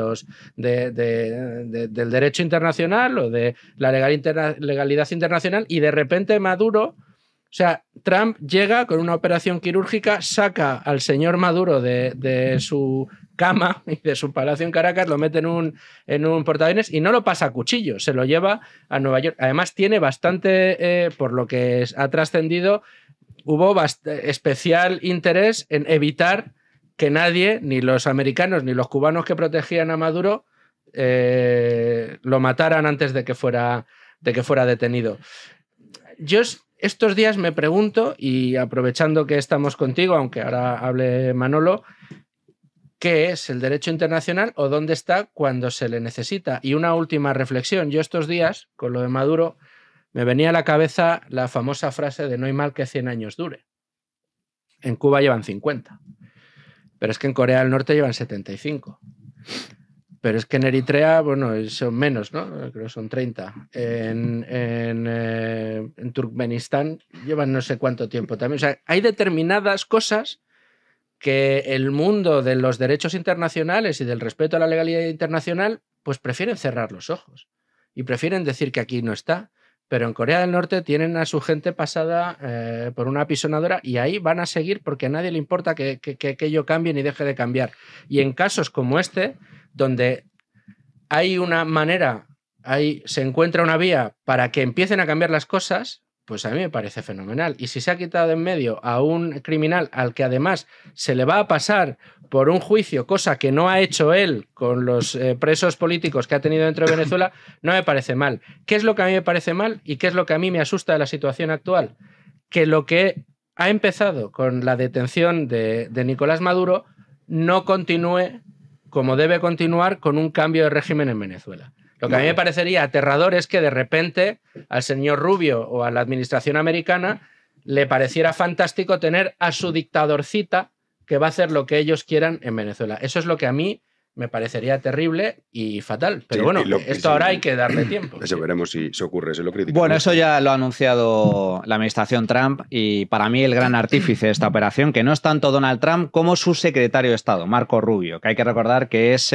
derecho internacional o de la legalidad internacional, y de repente Maduro, o sea, Trump llega con una operación quirúrgica, saca al señor Maduro de su cama y de su palacio en Caracas, lo mete en un portaaviones y no lo pasa a cuchillo, se lo lleva a Nueva York. Además tiene bastante, por lo que ha trascendido, hubo especial interés en evitar que nadie, ni los americanos ni los cubanos que protegían a Maduro, lo mataran antes de que fuera detenido. Yo estos días me pregunto, y aprovechando que estamos contigo, aunque ahora hable Manolo, ¿qué es el derecho internacional o dónde está cuando se le necesita? Y una última reflexión. Yo estos días, con lo de Maduro, me venía a la cabeza la famosa frase de no hay mal que 100 años dure. En Cuba llevan 50, pero es que en Corea del Norte llevan 75. Pero es que en Eritrea, bueno, son menos, ¿no? Creo que son 30. En Turkmenistán llevan no sé cuánto tiempo también. O sea, hay determinadas cosas que el mundo de los derechos internacionales y del respeto a la legalidad internacional, pues prefieren cerrar los ojos y prefieren decir que aquí no está. Pero en Corea del Norte tienen a su gente pasada por una apisonadora y ahí van a seguir porque a nadie le importa que aquello cambie ni deje de cambiar. Y en casos como este, donde hay una manera, se encuentra una vía para que empiecen a cambiar las cosas, pues a mí me parece fenomenal. Y si se ha quitado de en medio a un criminal al que además se le va a pasar por un juicio, cosa que no ha hecho él con los presos políticos que ha tenido dentro de Venezuela, no me parece mal. ¿Qué es lo que a mí me parece mal y qué es lo que a mí me asusta de la situación actual? Que lo que ha empezado con la detención de Nicolás Maduro no continúe como debe continuar con un cambio de régimen en Venezuela. Lo que a mí me parecería aterrador es que de repente al señor Rubio o a la administración americana le pareciera fantástico tener a su dictadorcita que va a hacer lo que ellos quieran en Venezuela. Eso es lo que a mí me parecería terrible y fatal. Pero sí, bueno, esto ahora hay que darle tiempo. Eso veremos si se ocurre, se lo criticamos. Bueno, eso ya lo ha anunciado la administración Trump y para mí el gran artífice de esta operación, que no es tanto Donald Trump como su secretario de Estado, Marco Rubio, que hay que recordar que es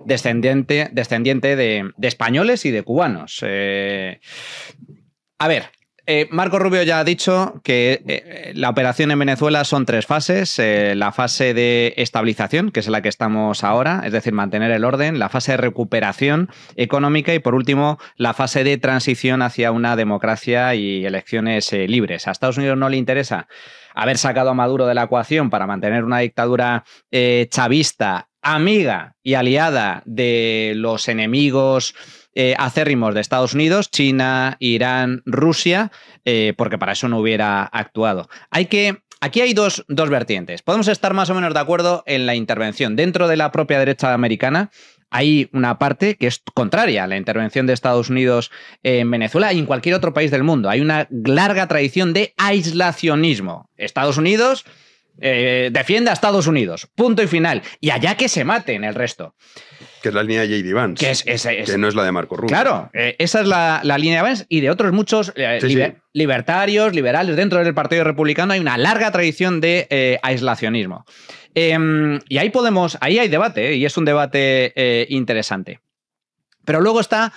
descendiente de españoles y de cubanos. A ver, Marco Rubio ya ha dicho que la operación en Venezuela son 3 fases. La fase de estabilización, que es la que estamos ahora, es decir, mantener el orden, la fase de recuperación económica y, por último, la fase de transición hacia una democracia y elecciones libres. A Estados Unidos no le interesa haber sacado a Maduro de la ecuación para mantener una dictadura chavista, amiga y aliada de los enemigos acérrimos de Estados Unidos, China, Irán, Rusia, porque para eso no hubiera actuado. Aquí hay dos vertientes. Podemos estar más o menos de acuerdo en la intervención. Dentro de la propia derecha americana hay una parte que es contraria a la intervención de Estados Unidos en Venezuela y en cualquier otro país del mundo. Hay una larga tradición de aislacionismo. Estados Unidos defiende a Estados Unidos, punto y final. Y allá que se maten el resto. Que es la línea de J.D. Vance, que no es la de Marco Rubio. Claro, esa es la línea de Vance y de otros muchos libertarios, liberales. Dentro del Partido Republicano hay una larga tradición de aislacionismo. Y ahí hay debate, y es un debate interesante. Pero luego está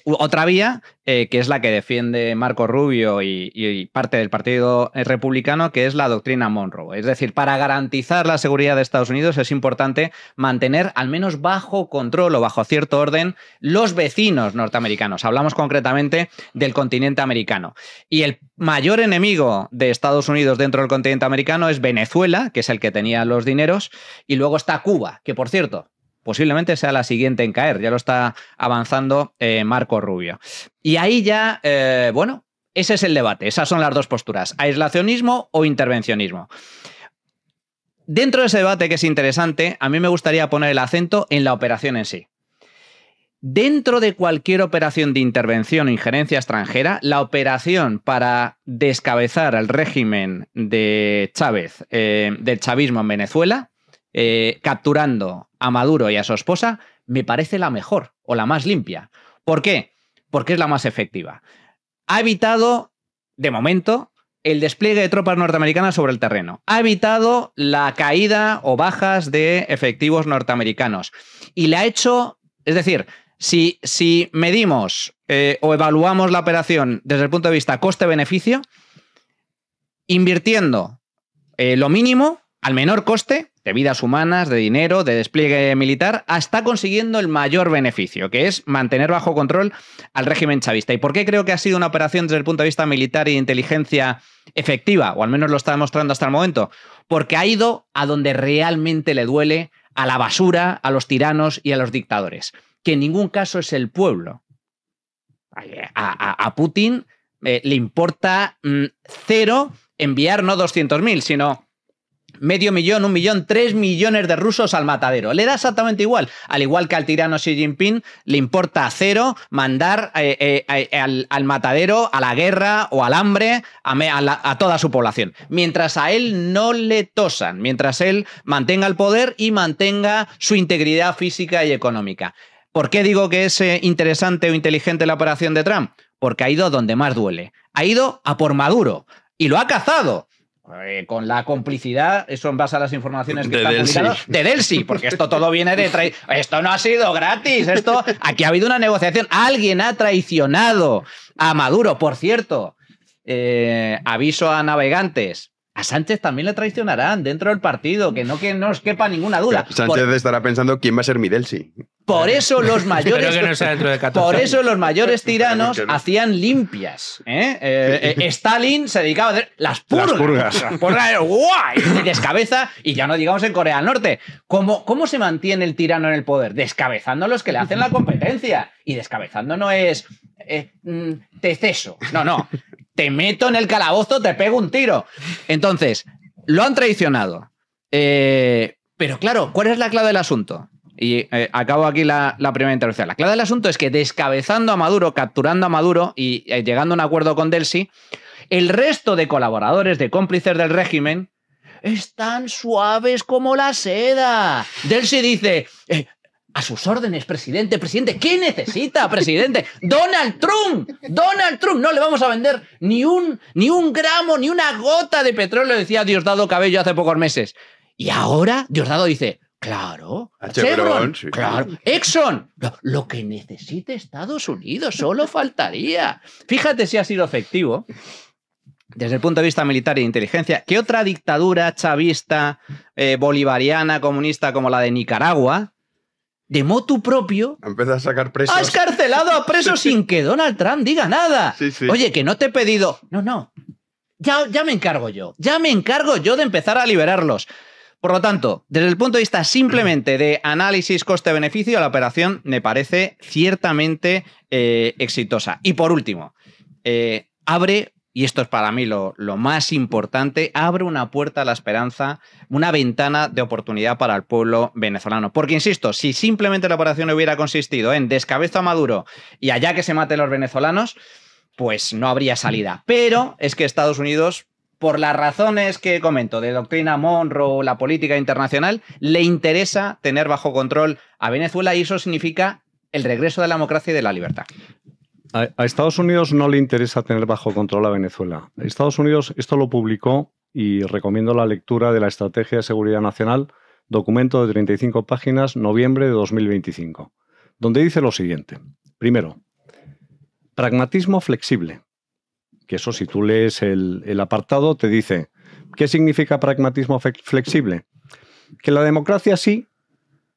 otra vía, que es la que defiende Marco Rubio y parte del Partido Republicano, que es la doctrina Monroe. Es decir, para garantizar la seguridad de Estados Unidos es importante mantener al menos bajo control o bajo cierto orden los vecinos norteamericanos. Hablamos concretamente del continente americano. Y el mayor enemigo de Estados Unidos dentro del continente americano es Venezuela, que es el que tenía los dineros, y luego está Cuba, que por cierto, posiblemente sea la siguiente en caer, ya lo está avanzando Marco Rubio. Y ahí ya, ese es el debate, esas son las dos posturas, aislacionismo o intervencionismo. Dentro de ese debate, que es interesante, a mí me gustaría poner el acento en la operación en sí. Dentro de cualquier operación de intervención o injerencia extranjera, la operación para descabezar al régimen de Chávez, del chavismo en Venezuela, capturando a Maduro y a su esposa, me parece la mejor o la más limpia. ¿Por qué? Porque es la más efectiva. Ha evitado, de momento, el despliegue de tropas norteamericanas sobre el terreno. Ha evitado la caída o bajas de efectivos norteamericanos. Y le ha hecho, es decir, si medimos o evaluamos la operación desde el punto de vista coste-beneficio, invirtiendo lo mínimo al menor coste, de vidas humanas, de dinero, de despliegue militar, está consiguiendo el mayor beneficio, que es mantener bajo control al régimen chavista. ¿Y por qué creo que ha sido una operación desde el punto de vista militar y de inteligencia efectiva? O al menos lo está demostrando hasta el momento. Porque ha ido a donde realmente le duele, a la basura, a los tiranos y a los dictadores. Que en ningún caso es el pueblo. A Putin le importa cero enviar no 200.000, sino 500.000, 1 millón, 3 millones de rusos al matadero. Le da exactamente igual. Al igual que al tirano Xi Jinping, le importa cero mandar al matadero, a la guerra o al hambre a toda su población. Mientras a él no le tosan, mientras él mantenga el poder y mantenga su integridad física y económica. ¿Por qué digo que es interesante o inteligente la operación de Trump? Porque ha ido donde más duele. Ha ido a por Maduro y lo ha cazado. Con la complicidad, eso en base a las informaciones que están publicadas, de Delsi, porque esto todo viene de... Esto no ha sido gratis, aquí ha habido una negociación. Alguien ha traicionado a Maduro. Por cierto, aviso a navegantes, a Sánchez también le traicionarán dentro del partido, que no os quepa ninguna duda. Sánchez estará pensando quién va a ser mi Delsi. Por eso los mayores, los mayores tiranos hacían limpias. Stalin se dedicaba a hacer las purgas. Las purgas, ¡guay! Y descabeza, y ya no digamos en Corea del Norte. ¿Cómo se mantiene el tirano en el poder? Descabezando a los que le hacen la competencia. Y descabezando no es te ceso. No. Te meto en el calabozo, te pego un tiro. Entonces, lo han traicionado. Pero claro, ¿cuál es la clave del asunto? Y acabo aquí la primera intervención. La clave del asunto es que descabezando a Maduro, capturando a Maduro y llegando a un acuerdo con Delsi, el resto de colaboradores, de cómplices del régimen, están suaves como la seda. Delsi dice... a sus órdenes, presidente. Presidente, ¿qué necesita, presidente? Donald Trump, no le vamos a vender ni un gramo, ni una gota de petróleo, decía Diosdado Cabello hace pocos meses. Y ahora Diosdado dice, Claro. A Chevron, sí. Claro. Exxon. Lo que necesite Estados Unidos, solo faltaría. Fíjate si ha sido efectivo desde el punto de vista militar e inteligencia. ¿Qué otra dictadura chavista, bolivariana, comunista como la de Nicaragua, de motu propio, Empieza a sacar presos. ha escarcelado a presos sin que Donald Trump diga nada? Sí, sí. Oye, que no te he pedido... No. Ya me encargo yo. Ya me encargo yo de empezar a liberarlos. Por lo tanto, desde el punto de vista simplemente de análisis coste-beneficio, la operación me parece ciertamente exitosa. Y por último, abre, y esto es para mí lo más importante, abre una puerta a la esperanza, una ventana de oportunidad para el pueblo venezolano. Porque, insisto, si simplemente la operación hubiera consistido en descabeza a Maduro y allá que se maten los venezolanos, pues no habría salida. Pero es que Estados Unidos, por las razones que comento, de doctrina Monroe, la política internacional, le interesa tener bajo control a Venezuela y eso significa el regreso de la democracia y de la libertad. A Estados Unidos no le interesa tener bajo control a Venezuela. Estados Unidos esto lo publicó y recomiendo la lectura de la Estrategia de Seguridad Nacional, documento de 35 páginas, noviembre de 2025, donde dice lo siguiente. Primero, pragmatismo flexible. Que eso, si tú lees el apartado, te dice, ¿qué significa pragmatismo flexible? Que la democracia sí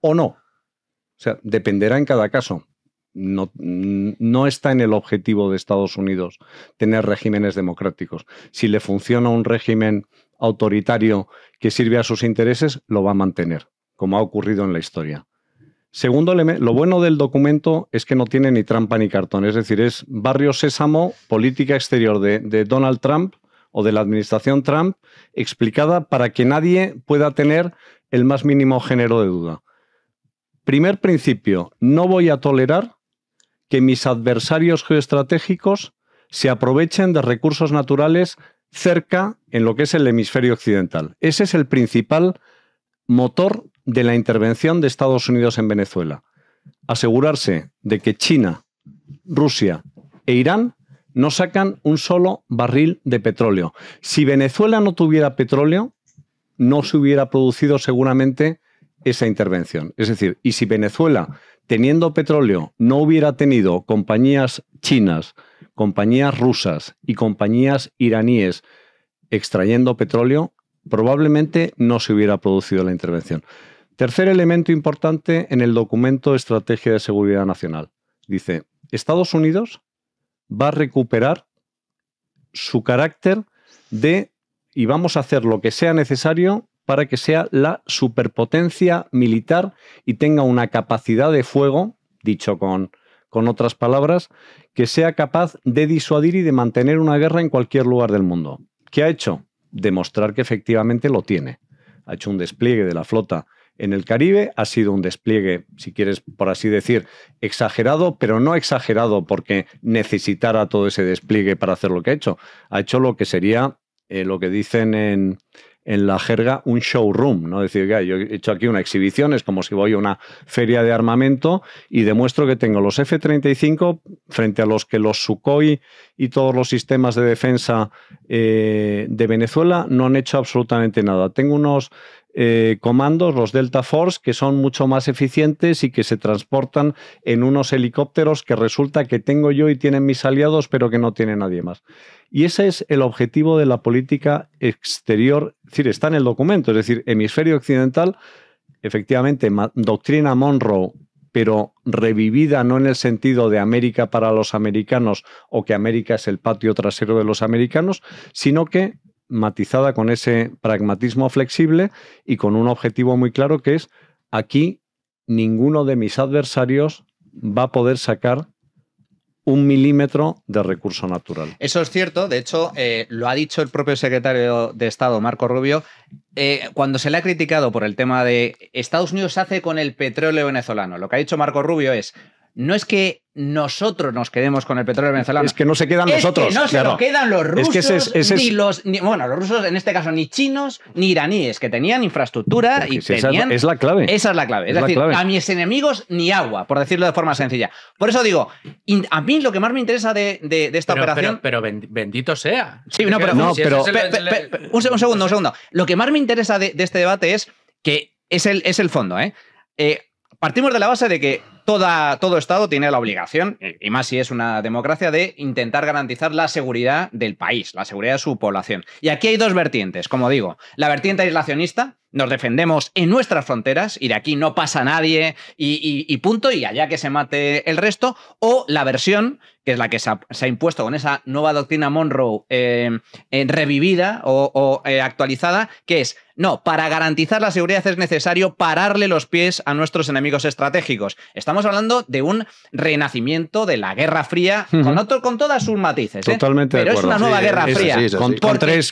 o no. O sea, dependerá en cada caso. No está en el objetivo de Estados Unidos tener regímenes democráticos. Si le funciona un régimen autoritario que sirve a sus intereses, lo va a mantener, como ha ocurrido en la historia. Segundo elemento, lo bueno del documento es que no tiene ni trampa ni cartón, es decir, es barrio sésamo, política exterior de Donald Trump o de la administración Trump, explicada para que nadie pueda tener el más mínimo género de duda. Primer principio, no voy a tolerar que mis adversarios geoestratégicos se aprovechen de recursos naturales cerca en lo que es el hemisferio occidental. Ese es el principal motor de la intervención de Estados Unidos en Venezuela. Asegurarse de que China, Rusia e Irán no sacan un solo barril de petróleo. Si Venezuela no tuviera petróleo, no se hubiera producido seguramente esa intervención. Es decir, y si Venezuela, teniendo petróleo, no hubiera tenido compañías chinas, compañías rusas y compañías iraníes extrayendo petróleo, probablemente no se hubiera producido la intervención. Tercer elemento importante en el documento Estrategia de Seguridad Nacional. Dice, Estados Unidos va a recuperar su carácter de, y vamos a hacer lo que sea necesario para que sea la superpotencia militar y tenga una capacidad de fuego, dicho con otras palabras, que sea capaz de disuadir y de mantener una guerra en cualquier lugar del mundo. ¿Qué ha hecho? Demostrar que efectivamente lo tiene. Ha hecho un despliegue de la flota en el Caribe, ha sido un despliegue, si quieres por así decir, exagerado, pero no exagerado porque necesitara todo ese despliegue para hacer lo que ha hecho. Ha hecho lo que sería lo que dicen en la jerga un showroom, ¿no? Es decir, que yo he hecho aquí una exhibición, es como si voy a una feria de armamento y demuestro que tengo los F-35 frente a los que los Sukhoi y todos los sistemas de defensa de Venezuela no han hecho absolutamente nada. Tengo unos comandos, los Delta Force, que son mucho más eficientes y que se transportan en unos helicópteros que resulta que tengo yo y tienen mis aliados, pero que no tiene nadie más. Y ese es el objetivo de la política exterior, es decir, está en el documento, es decir, hemisferio occidental, efectivamente, doctrina Monroe, pero revivida no en el sentido de América para los americanos o que América es el patio trasero de los americanos, sino que matizada con ese pragmatismo flexible y con un objetivo muy claro que es, aquí ninguno de mis adversarios va a poder sacar 1 milímetro de recurso natural. Eso es cierto, de hecho, lo ha dicho el propio secretario de Estado, Marco Rubio, cuando se le ha criticado por el tema de Estados Unidos se hace con el petróleo venezolano. Lo que ha dicho Marco Rubio es, no es que nosotros nos quedemos con el petróleo venezolano. Es que no se quedan nosotros. Es que no se lo quedan los rusos, es bueno, los rusos en este caso ni chinos ni iraníes, que tenían infraestructura y tenían... Esa es la clave. Esa es la clave. Es decir, a mis enemigos ni agua, por decirlo de forma sencilla. Por eso digo, a mí lo que más me interesa de esta operación... Pero bendito sea. Sí, no, pero... Un segundo. Lo que más me interesa de este debate es que es el fondo, ¿eh? Partimos de la base de que todo Estado tiene la obligación, y más si es una democracia, de intentar garantizar la seguridad del país, la seguridad de su población. Y aquí hay dos vertientes, como digo. La vertiente aislacionista, nos defendemos en nuestras fronteras y de aquí no pasa nadie y punto, y allá que se mate el resto. O la versión, que es la que se ha impuesto con esa nueva doctrina Monroe revivida o actualizada, que es, no, para garantizar la seguridad es necesario pararle los pies a nuestros enemigos estratégicos. Estamos hablando de un renacimiento de la Guerra Fría, con todas sus matices. Totalmente Pero de acuerdo. es una nueva Guerra Fría.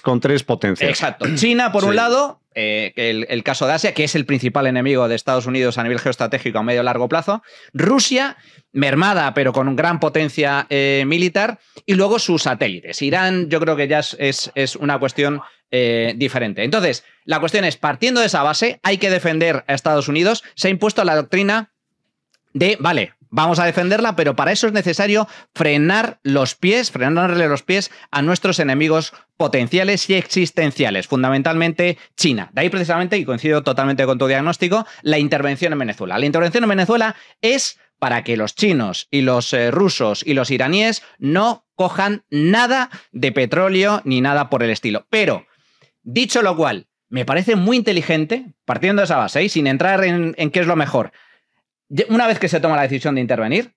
Con tres potencias. Exacto. China, por un lado, el caso de Asia, que es el principal enemigo de Estados Unidos a nivel geoestratégico a medio y largo plazo. Rusia, mermada, pero con gran potencia militar. Y luego sus satélites. Irán, yo creo que ya es una cuestión diferente. Entonces, la cuestión es, partiendo de esa base, hay que defender a Estados Unidos. Se ha impuesto la doctrina de, vale, vamos a defenderla, pero para eso es necesario frenarle los pies a nuestros enemigos potenciales y existenciales, fundamentalmente China. De ahí precisamente, y coincido totalmente con tu diagnóstico, la intervención en Venezuela. La intervención en Venezuela es para que los chinos y los rusos y los iraníes no cojan nada de petróleo ni nada por el estilo. Pero, dicho lo cual, me parece muy inteligente, partiendo de esa base, y sin entrar en qué es lo mejor, una vez que se toma la decisión de intervenir,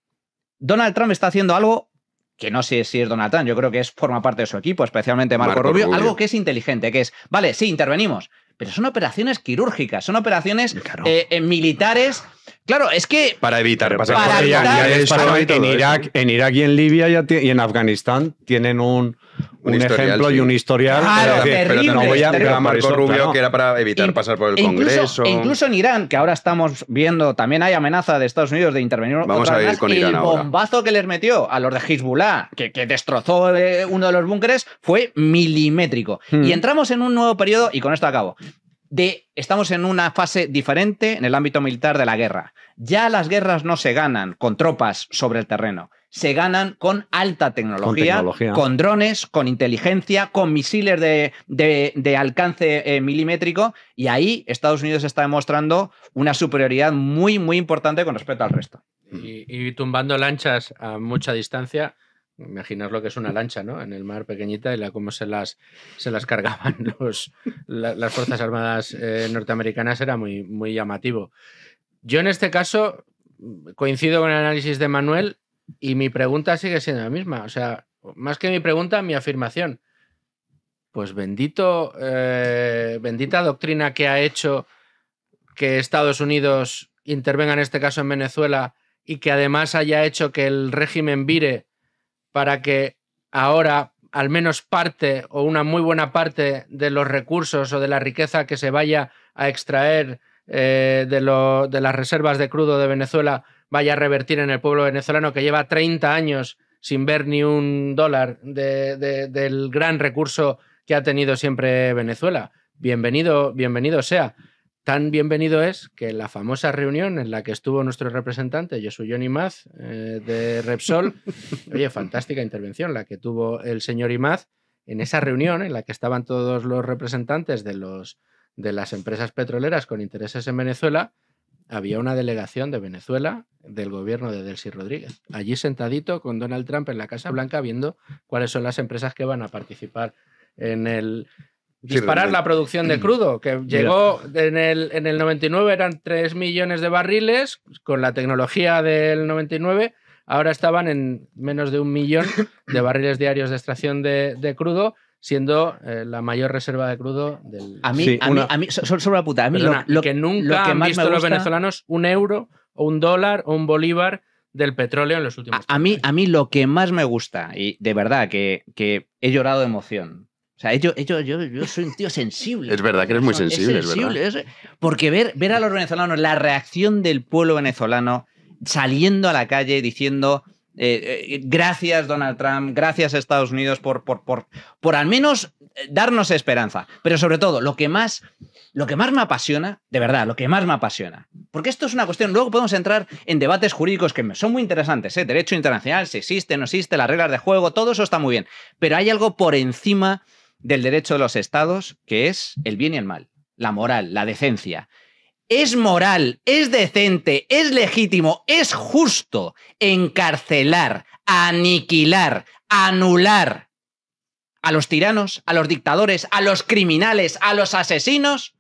Donald Trump está haciendo algo que no sé si es Donald Trump, yo creo que forma parte de su equipo, especialmente Marco Rubio, algo que es inteligente, que es, vale, sí, intervenimos, pero son operaciones quirúrgicas, son operaciones militares. Claro, es que... Para evitar en Irak y en Libia y en Afganistán tienen un ejemplo y un historial. Pero no voy a terrible. Marco Rubio, que era para evitar pasar por el Congreso. Incluso en Irán, que ahora estamos viendo, también hay amenaza de Estados Unidos de intervenir. Vamos a ir con Irán ahora. El bombazo que les metió a los de Hezbollah, que destrozó uno de los búnkeres, fue milimétrico. Y entramos en un nuevo periodo, y con esto acabo. Estamos en una fase diferente en el ámbito militar de la guerra. Ya las guerras no se ganan con tropas sobre el terreno, se ganan con alta tecnología, con drones, con inteligencia, con misiles de alcance milimétrico, y ahí Estados Unidos está demostrando una superioridad muy, muy importante con respecto al resto. Y tumbando lanchas a mucha distancia. Imaginaos lo que es una lancha, ¿no? En el mar pequeñita y cómo se las cargaban las Fuerzas Armadas norteamericanas era muy, muy llamativo. Yo en este caso coincido con el análisis de Manuel y mi pregunta sigue siendo la misma. O sea, más que mi pregunta, mi afirmación. Pues bendita doctrina que ha hecho que Estados Unidos intervenga en este caso en Venezuela y que además haya hecho que el régimen vire para que ahora al menos parte o una muy buena parte de los recursos o de la riqueza que se vaya a extraer de las reservas de crudo de Venezuela vaya a revertir en el pueblo venezolano que lleva 30 años sin ver ni $1 del gran recurso que ha tenido siempre Venezuela. Bienvenido sea. Tan bienvenido es que la famosa reunión en la que estuvo nuestro representante, Josué Imaz, de Repsol, oye, fantástica intervención la que tuvo el señor Imaz, en esa reunión en la que estaban todos los representantes de las empresas petroleras con intereses en Venezuela, había una delegación de Venezuela del gobierno de Delcy Rodríguez, allí sentadito con Donald Trump en la Casa Blanca viendo cuáles son las empresas que van a participar en el... Disparar la producción de crudo, que llegó en el 99, eran 3 millones de barriles, con la tecnología del 99, ahora estaban en menos de 1 millón de barriles diarios de extracción de crudo, siendo la mayor reserva de crudo del... A mí, sobre la puta, a mí lo que nunca han visto los venezolanos €1 o $1 o $1 del petróleo en los últimos años. A mí lo que más me gusta, y de verdad que he llorado de emoción. O sea, yo soy un tío sensible. Es verdad que eres muy sensible, es verdad. Porque ver a los venezolanos, la reacción del pueblo venezolano saliendo a la calle diciendo gracias Donald Trump, gracias a Estados Unidos por al menos darnos esperanza. Pero sobre todo, lo que más me apasiona, de verdad, lo que más me apasiona, porque esto es una cuestión, luego podemos entrar en debates jurídicos que son muy interesantes, derecho internacional, si existe, no existe, las reglas de juego, todo eso está muy bien. Pero hay algo por encima del derecho de los estados, que es el bien y el mal, la moral, la decencia. es moral, es decente, es legítimo, es justo encarcelar, aniquilar, anular a los tiranos, a los dictadores, a los criminales, a los asesinos?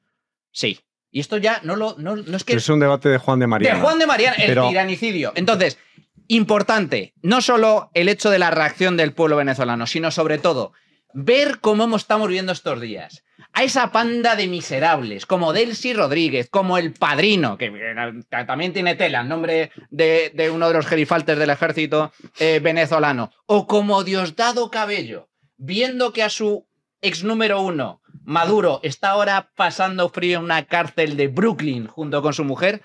Sí. Y esto ya no es que... Es un debate de Juan de Mariana. De Juan de Mariana, el Pero... tiranicidio. Entonces, importante, no solo el hecho de la reacción del pueblo venezolano, sino sobre todo ver cómo estamos viviendo estos días. A esa panda de miserables, como Delcy Rodríguez, como El Padrino, que también tiene tela, en nombre de uno de los gerifaltes del ejército venezolano, o como Diosdado Cabello, viendo que a su ex número 1, Maduro, está ahora pasando frío en una cárcel de Brooklyn junto con su mujer,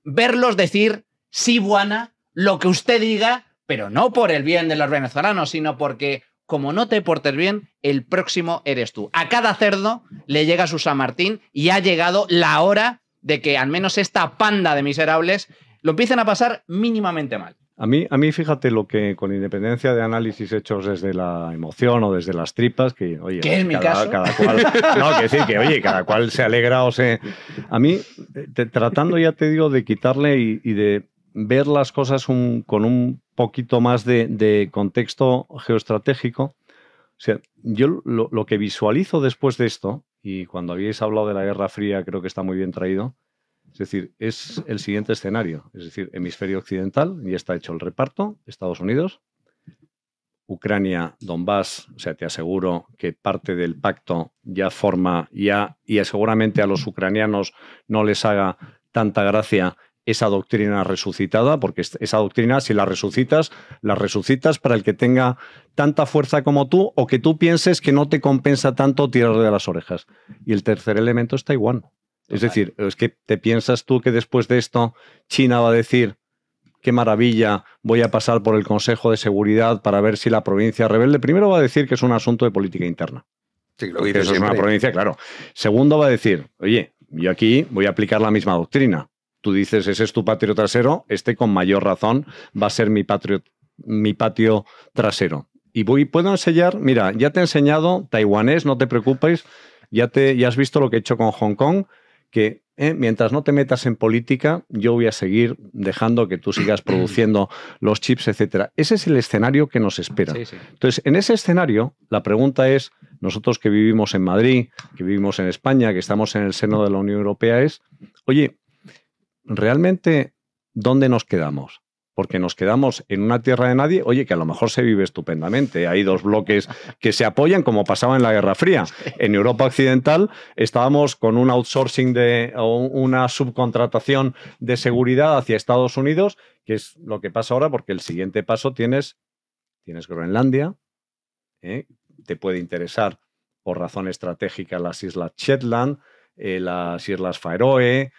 verlos decir, sí, Buana, lo que usted diga, pero no por el bien de los venezolanos, sino porque, como no te portes bien, el próximo eres tú. A cada cerdo le llega su San Martín y ha llegado la hora de que al menos esta panda de miserables lo empiecen a pasar mínimamente mal. A mí, fíjate lo que, con independencia de análisis hechos desde la emoción o desde las tripas, que, oye, ¿qué es mi caso? Cada cual, no, que sí, que, oye, cada cual se alegra o se... A mí, tratando, ya te digo, de quitarle y de ver las cosas con un poquito más de contexto geoestratégico. O sea, yo lo que visualizo después de esto, y cuando habíais hablado de la Guerra Fría, creo que está muy bien traído, es decir, es el siguiente escenario. Es decir, hemisferio occidental, ya está hecho el reparto, Estados Unidos, Ucrania, Donbass, o sea, te aseguro que parte del pacto ya forma, y seguramente a los ucranianos no les haga tanta gracia esa doctrina resucitada, porque esa doctrina, si la resucitas para el que tenga tanta fuerza como tú, o que tú pienses que no te compensa tanto tirarle de las orejas. Y el tercer elemento es Taiwán. Es decir, es que te piensas tú que después de esto China va a decir, qué maravilla, voy a pasar por el Consejo de Seguridad para ver si la provincia rebelde. Primero va a decir que es un asunto de política interna. Sí, lo dice eso es una provincia, claro. Segundo va a decir, oye, yo aquí voy a aplicar la misma doctrina. Tú dices, ese es tu patio trasero, con mayor razón va a ser mi patio trasero. Y puedo enseñar, mira, ya te he enseñado taiwanés, no te preocupes, ya has visto lo que he hecho con Hong Kong, que mientras no te metas en política, yo voy a seguir dejando que tú sigas produciendo los chips, etcétera. Ese es el escenario que nos espera. Sí, sí. Entonces, en ese escenario, la pregunta es, nosotros que vivimos en Madrid, que vivimos en España, que estamos en el seno de la Unión Europea, es, oye, ¿realmente dónde nos quedamos? Porque nos quedamos en una tierra de nadie, oye, que a lo mejor se vive estupendamente. Hay dos bloques que se apoyan, como pasaba en la Guerra Fría. En Europa Occidental estábamos con un outsourcing o una subcontratación de seguridad hacia Estados Unidos, que es lo que pasa ahora, porque el siguiente paso tienes Groenlandia, te puede interesar por razón estratégica las Islas Shetland, las Islas Faroe,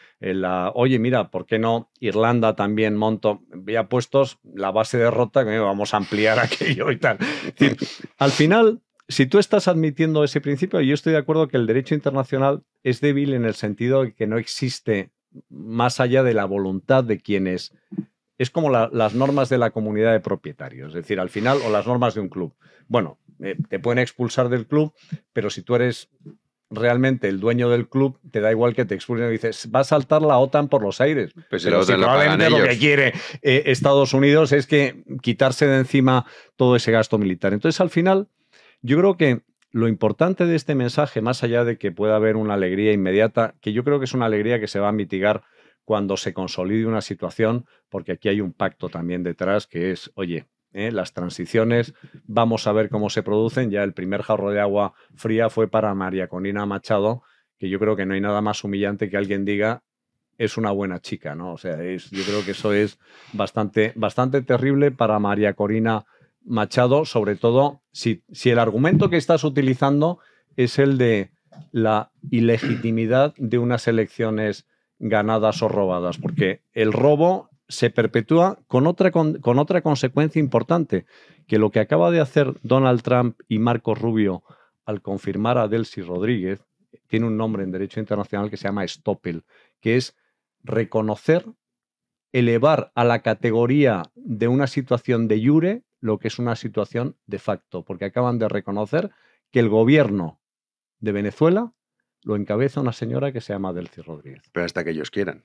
oye, mira, ¿por qué no Irlanda también monto? Ya puestos la base de Rota, que vamos a ampliar aquello y tal. Es decir, al final, si tú estás admitiendo ese principio, yo estoy de acuerdo que el derecho internacional es débil en el sentido de que no existe más allá de la voluntad de quienes... Es como las normas de la comunidad de propietarios, es decir, al final, o las normas de un club. Bueno, te pueden expulsar del club, pero si tú eres realmente el dueño del club, te da igual que te expulsen y dices, va a saltar la OTAN por los aires. Pues pero si probablemente lo que quiere Estados Unidos es que quitarse de encima todo ese gasto militar. Entonces, al final, yo creo que lo importante de este mensaje, más allá de que pueda haber una alegría inmediata, que yo creo que es una alegría que se va a mitigar cuando se consolide una situación, porque aquí hay un pacto también detrás que es, oye, las transiciones, vamos a ver cómo se producen. Ya el primer jarro de agua fría fue para María Corina Machado, que yo creo que no hay nada más humillante que alguien diga es una buena chica, ¿no? O sea, yo creo que eso es bastante terrible para María Corina Machado, sobre todo si el argumento que estás utilizando es el de la ilegitimidad de unas elecciones ganadas o robadas, porque el robo se perpetúa con otra consecuencia importante, que lo que acaba de hacer Donald Trump y Marco Rubio al confirmar a Delcy Rodríguez tiene un nombre en derecho internacional que se llama estoppel, que es reconocer, elevar a la categoría de una situación de iure lo que es una situación de facto, porque acaban de reconocer que el gobierno de Venezuela lo encabeza una señora que se llama Delcy Rodríguez. Pero hasta que ellos quieran.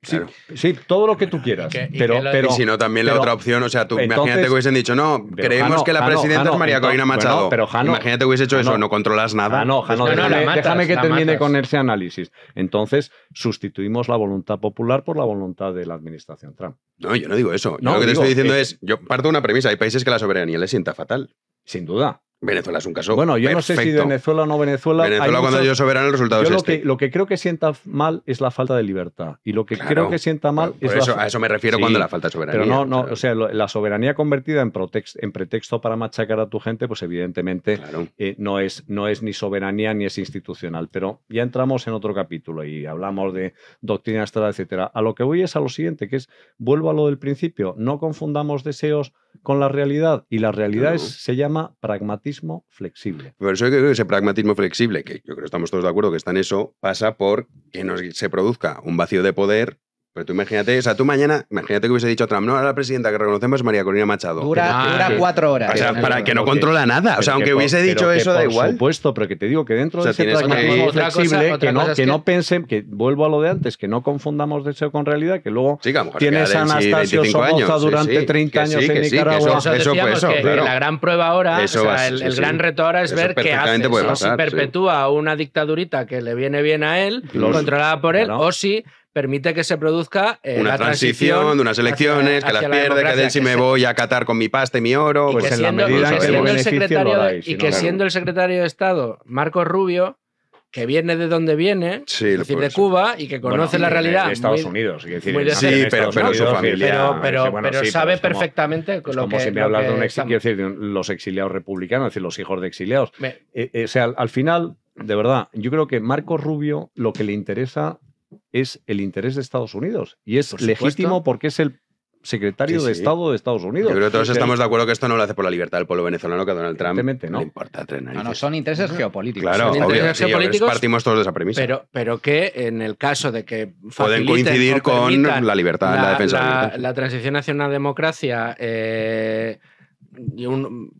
Sí, Claro. sí, todo lo que tú quieras. Pero Y si no, también la otra opción, o sea, tú imagínate que hubiesen dicho, no, pero creemos Jano, que la Jano, presidenta Jano, es María Corina entonces, Machado. bueno, pero Jano, Imagínate que hubiese hecho eso, Jano, no controlas nada. Jano, no, la matas, déjame que la termine matas. con ese análisis. Entonces, sustituimos la voluntad popular por la voluntad de la administración Trump. No, yo no digo eso. Yo No, lo que te digo, estoy diciendo es, yo parto de una premisa, hay países que la soberanía les sienta fatal. Sin duda. Venezuela es un caso Bueno, yo no sé si perfecto. Venezuela o no Venezuela. hay Venezuela cuando muchos- yo soberano el resultado Yo es lo este. que, lo que creo que sienta mal es la falta de libertad. Y lo que Claro. creo que sienta mal Por es eso, la... a eso me refiero Sí, cuando la falta de soberanía. Pero o sea, la soberanía convertida en pretexto para machacar a tu gente, pues evidentemente Claro. no es ni soberanía ni es institucional. Pero ya entramos en otro capítulo y hablamos de doctrina estatal, etcétera. A lo que voy es a lo siguiente, que es, vuelvo a lo del principio, no confundamos deseos con la realidad. Y la realidad No. se llama pragmatismo flexible. Por eso yo creo que ese pragmatismo flexible, que yo creo que estamos todos de acuerdo que está en eso, pasa por que se produzca un vacío de poder. Pero tú imagínate, o sea, tú mañana, imagínate que hubiese dicho Trump, no, a la presidenta que reconocemos es María Corina Machado. Dura 4 horas. O sea, para que no Pero controla nada. O sea, aunque hubiese dicho eso, da igual. Por supuesto, pero que te digo que dentro O sea, de ese tienes que- pragmatismo Otra cosa- flexible, otra cosa es que que- no pensen, que vuelvo a lo de antes, que no confundamos deseo con realidad, que luego Sí, que a lo mejor tienes queda a Delcy Anastasio 25 Somoza años, sí, durante sí, 30 que años sí, en que sí, que Nicaragua. eso- Eso decíamos eso, que claro. la gran prueba ahora, Eso o sea, va, el sí, sí. gran reto ahora es Eso ver qué hace. perfectamente puede Si pasar, perpetúa una dictadurita que le viene bien a él, controlada por él, Claro. o si permite que se produzca Una la transición de unas elecciones, que las hacia la pierde, que democracia, Delcy que me se- voy a Qatar con mi pasta y mi oro. y Pues que en la siendo, medida y en que que siendo lo el beneficie, secretario lo de- hará, y si y no, que no. siendo el secretario de Estado Marcos Rubio, que viene de donde viene, Sí, es decir, por de eso. Cuba, y que conoce la realidad de Estados muy- Unidos. Quiero decir, muy de nace cerca. en Sí, pero Estados su Unidos, familia- bueno, sabe es como- perfectamente Es lo como que si me lo hablas que de estamos- quiero decir, de los exiliados republicanos, es decir, los hijos de exiliados. Me- O sea, al final, de verdad, yo creo que Marcos Rubio lo que le interesa es el interés de Estados Unidos. Y es Por supuesto. legítimo porque es el secretario Sí, de sí. Estado de Estados Unidos. Yo creo que todos Es el- estamos de acuerdo que esto no lo hace por la libertad del pueblo venezolano, que a Donald Trump Evidentemente, ¿no? le importa tres narices. No, son intereses geopolíticos. Claro, Son obvio, intereses sí, obvio, geopolíticos, partimos todos de esa premisa. pero que en el caso de que Pueden faciliten coincidir o con permitan la libertad, la defensa de la libertad. la transición hacia una democracia y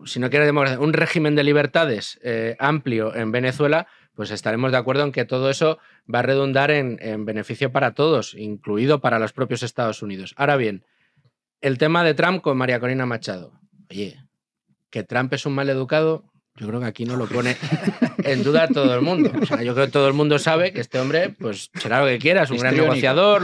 si no quiere democracia, un régimen de libertades amplio en Venezuela, pues estaremos de acuerdo en que todo eso va a redundar en beneficio para todos, incluido para los propios Estados Unidos. Ahora bien, el tema de Trump con María Corina Machado. Oye, que Trump es un mal educado, yo creo que aquí no lo pone en duda todo el mundo. O sea, yo creo que todo el mundo sabe que este hombre pues será lo que quiera, es un gran Histriónico. negociador,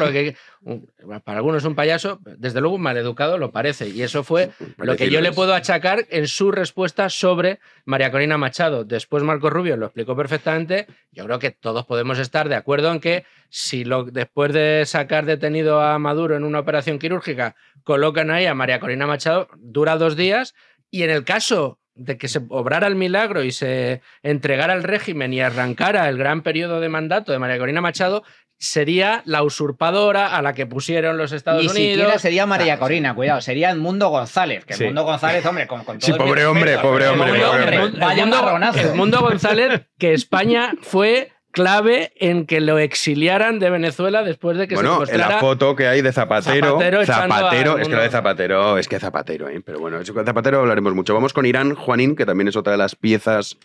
para algunos un payaso, desde luego un mal educado lo parece. Y eso fue lo que yo le puedo achacar en su respuesta sobre María Corina Machado. Después Marcos Rubio lo explicó perfectamente. Yo creo que todos podemos estar de acuerdo en que si después de sacar detenido a Maduro en una operación quirúrgica colocan ahí a María Corina Machado, dura 2 días, y en el caso de que se obrara el milagro y se entregara al régimen y arrancara el gran periodo de mandato de María Corina Machado, sería la usurpadora a la que pusieron los Estados Ni Unidos. siquiera sería María Corina, cuidado, sería Edmundo González. Que Sí. Edmundo González, hombre, con todo Sí, el pobre respeto, hombre, pobre pero hombre, pobre hombre. Vaya marronazo. Edmundo González, que España fue clave en que lo exiliaran de Venezuela después de que Bueno, se en mostrara la foto que hay de Zapatero, echando a es que lo de Zapatero, pero bueno, eso con Zapatero hablaremos mucho. Vamos con Irán, Juanín, que también es otra de las piezas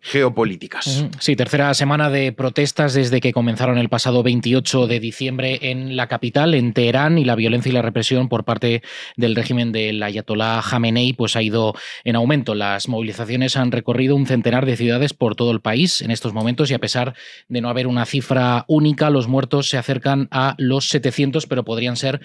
geopolíticas. Sí, tercera semana de protestas desde que comenzaron el pasado 28 de diciembre en la capital, en Teherán, y la violencia y la represión por parte del régimen del ayatolá Jamenei pues ha ido en aumento. Las movilizaciones han recorrido un centenar de ciudades por todo el país en estos momentos y a pesar de no haber una cifra única, los muertos se acercan a los 700, pero podrían ser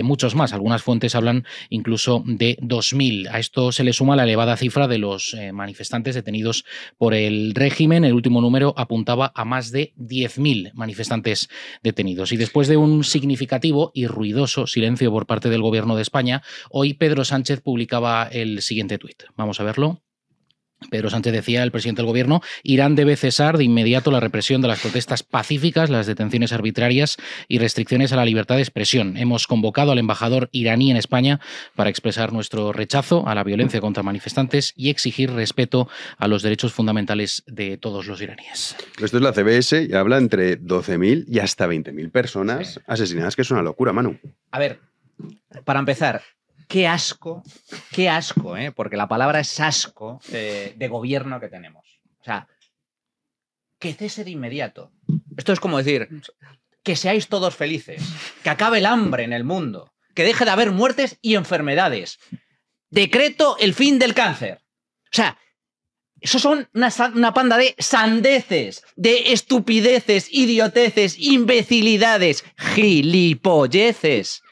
muchos más. Algunas fuentes hablan incluso de 2.000. A esto se le suma la elevada cifra de los manifestantes detenidos por el régimen. El último número apuntaba a más de 10.000 manifestantes detenidos. Y después de un significativo y ruidoso silencio por parte del Gobierno de España, hoy Pedro Sánchez publicaba el siguiente tuit. Vamos a verlo. Pedro Sánchez decía, el presidente del Gobierno, Irán debe cesar de inmediato la represión de las protestas pacíficas, las detenciones arbitrarias y restricciones a la libertad de expresión. Hemos convocado al embajador iraní en España para expresar nuestro rechazo a la violencia contra manifestantes y exigir respeto a los derechos fundamentales de todos los iraníes. Esto es la CBS y habla entre 12.000 y hasta 20.000 personas asesinadas, que es una locura, Manu. A ver, para empezar, qué asco, porque la palabra es asco de gobierno que tenemos. O sea, que cese de inmediato. Esto es como decir, que seáis todos felices, que acabe el hambre en el mundo, que deje de haber muertes y enfermedades. Decreto el fin del cáncer. O sea, eso son una panda de sandeces, de estupideces, idioteces, imbecilidades, gilipolleces.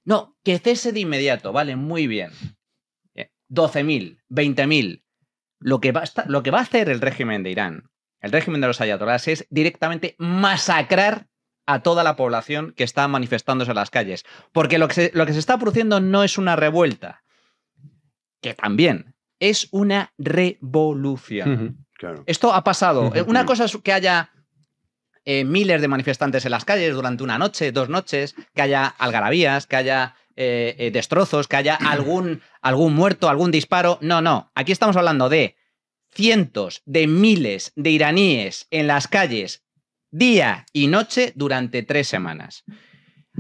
No, que cese de inmediato, vale, muy bien. 12.000, 20.000. Lo que va a hacer el régimen de Irán, el régimen de los ayatolás, es directamente masacrar a toda la población que está manifestándose en las calles. Porque lo que se está produciendo no es una revuelta, que también es una revolución. Claro. Esto ha pasado. Una cosa es que haya miles de manifestantes en las calles durante una noche, 2 noches, que haya algarabías, que haya destrozos, que haya algún muerto, algún disparo. No. Aquí estamos hablando de cientos de miles de iraníes en las calles día y noche durante 3 semanas.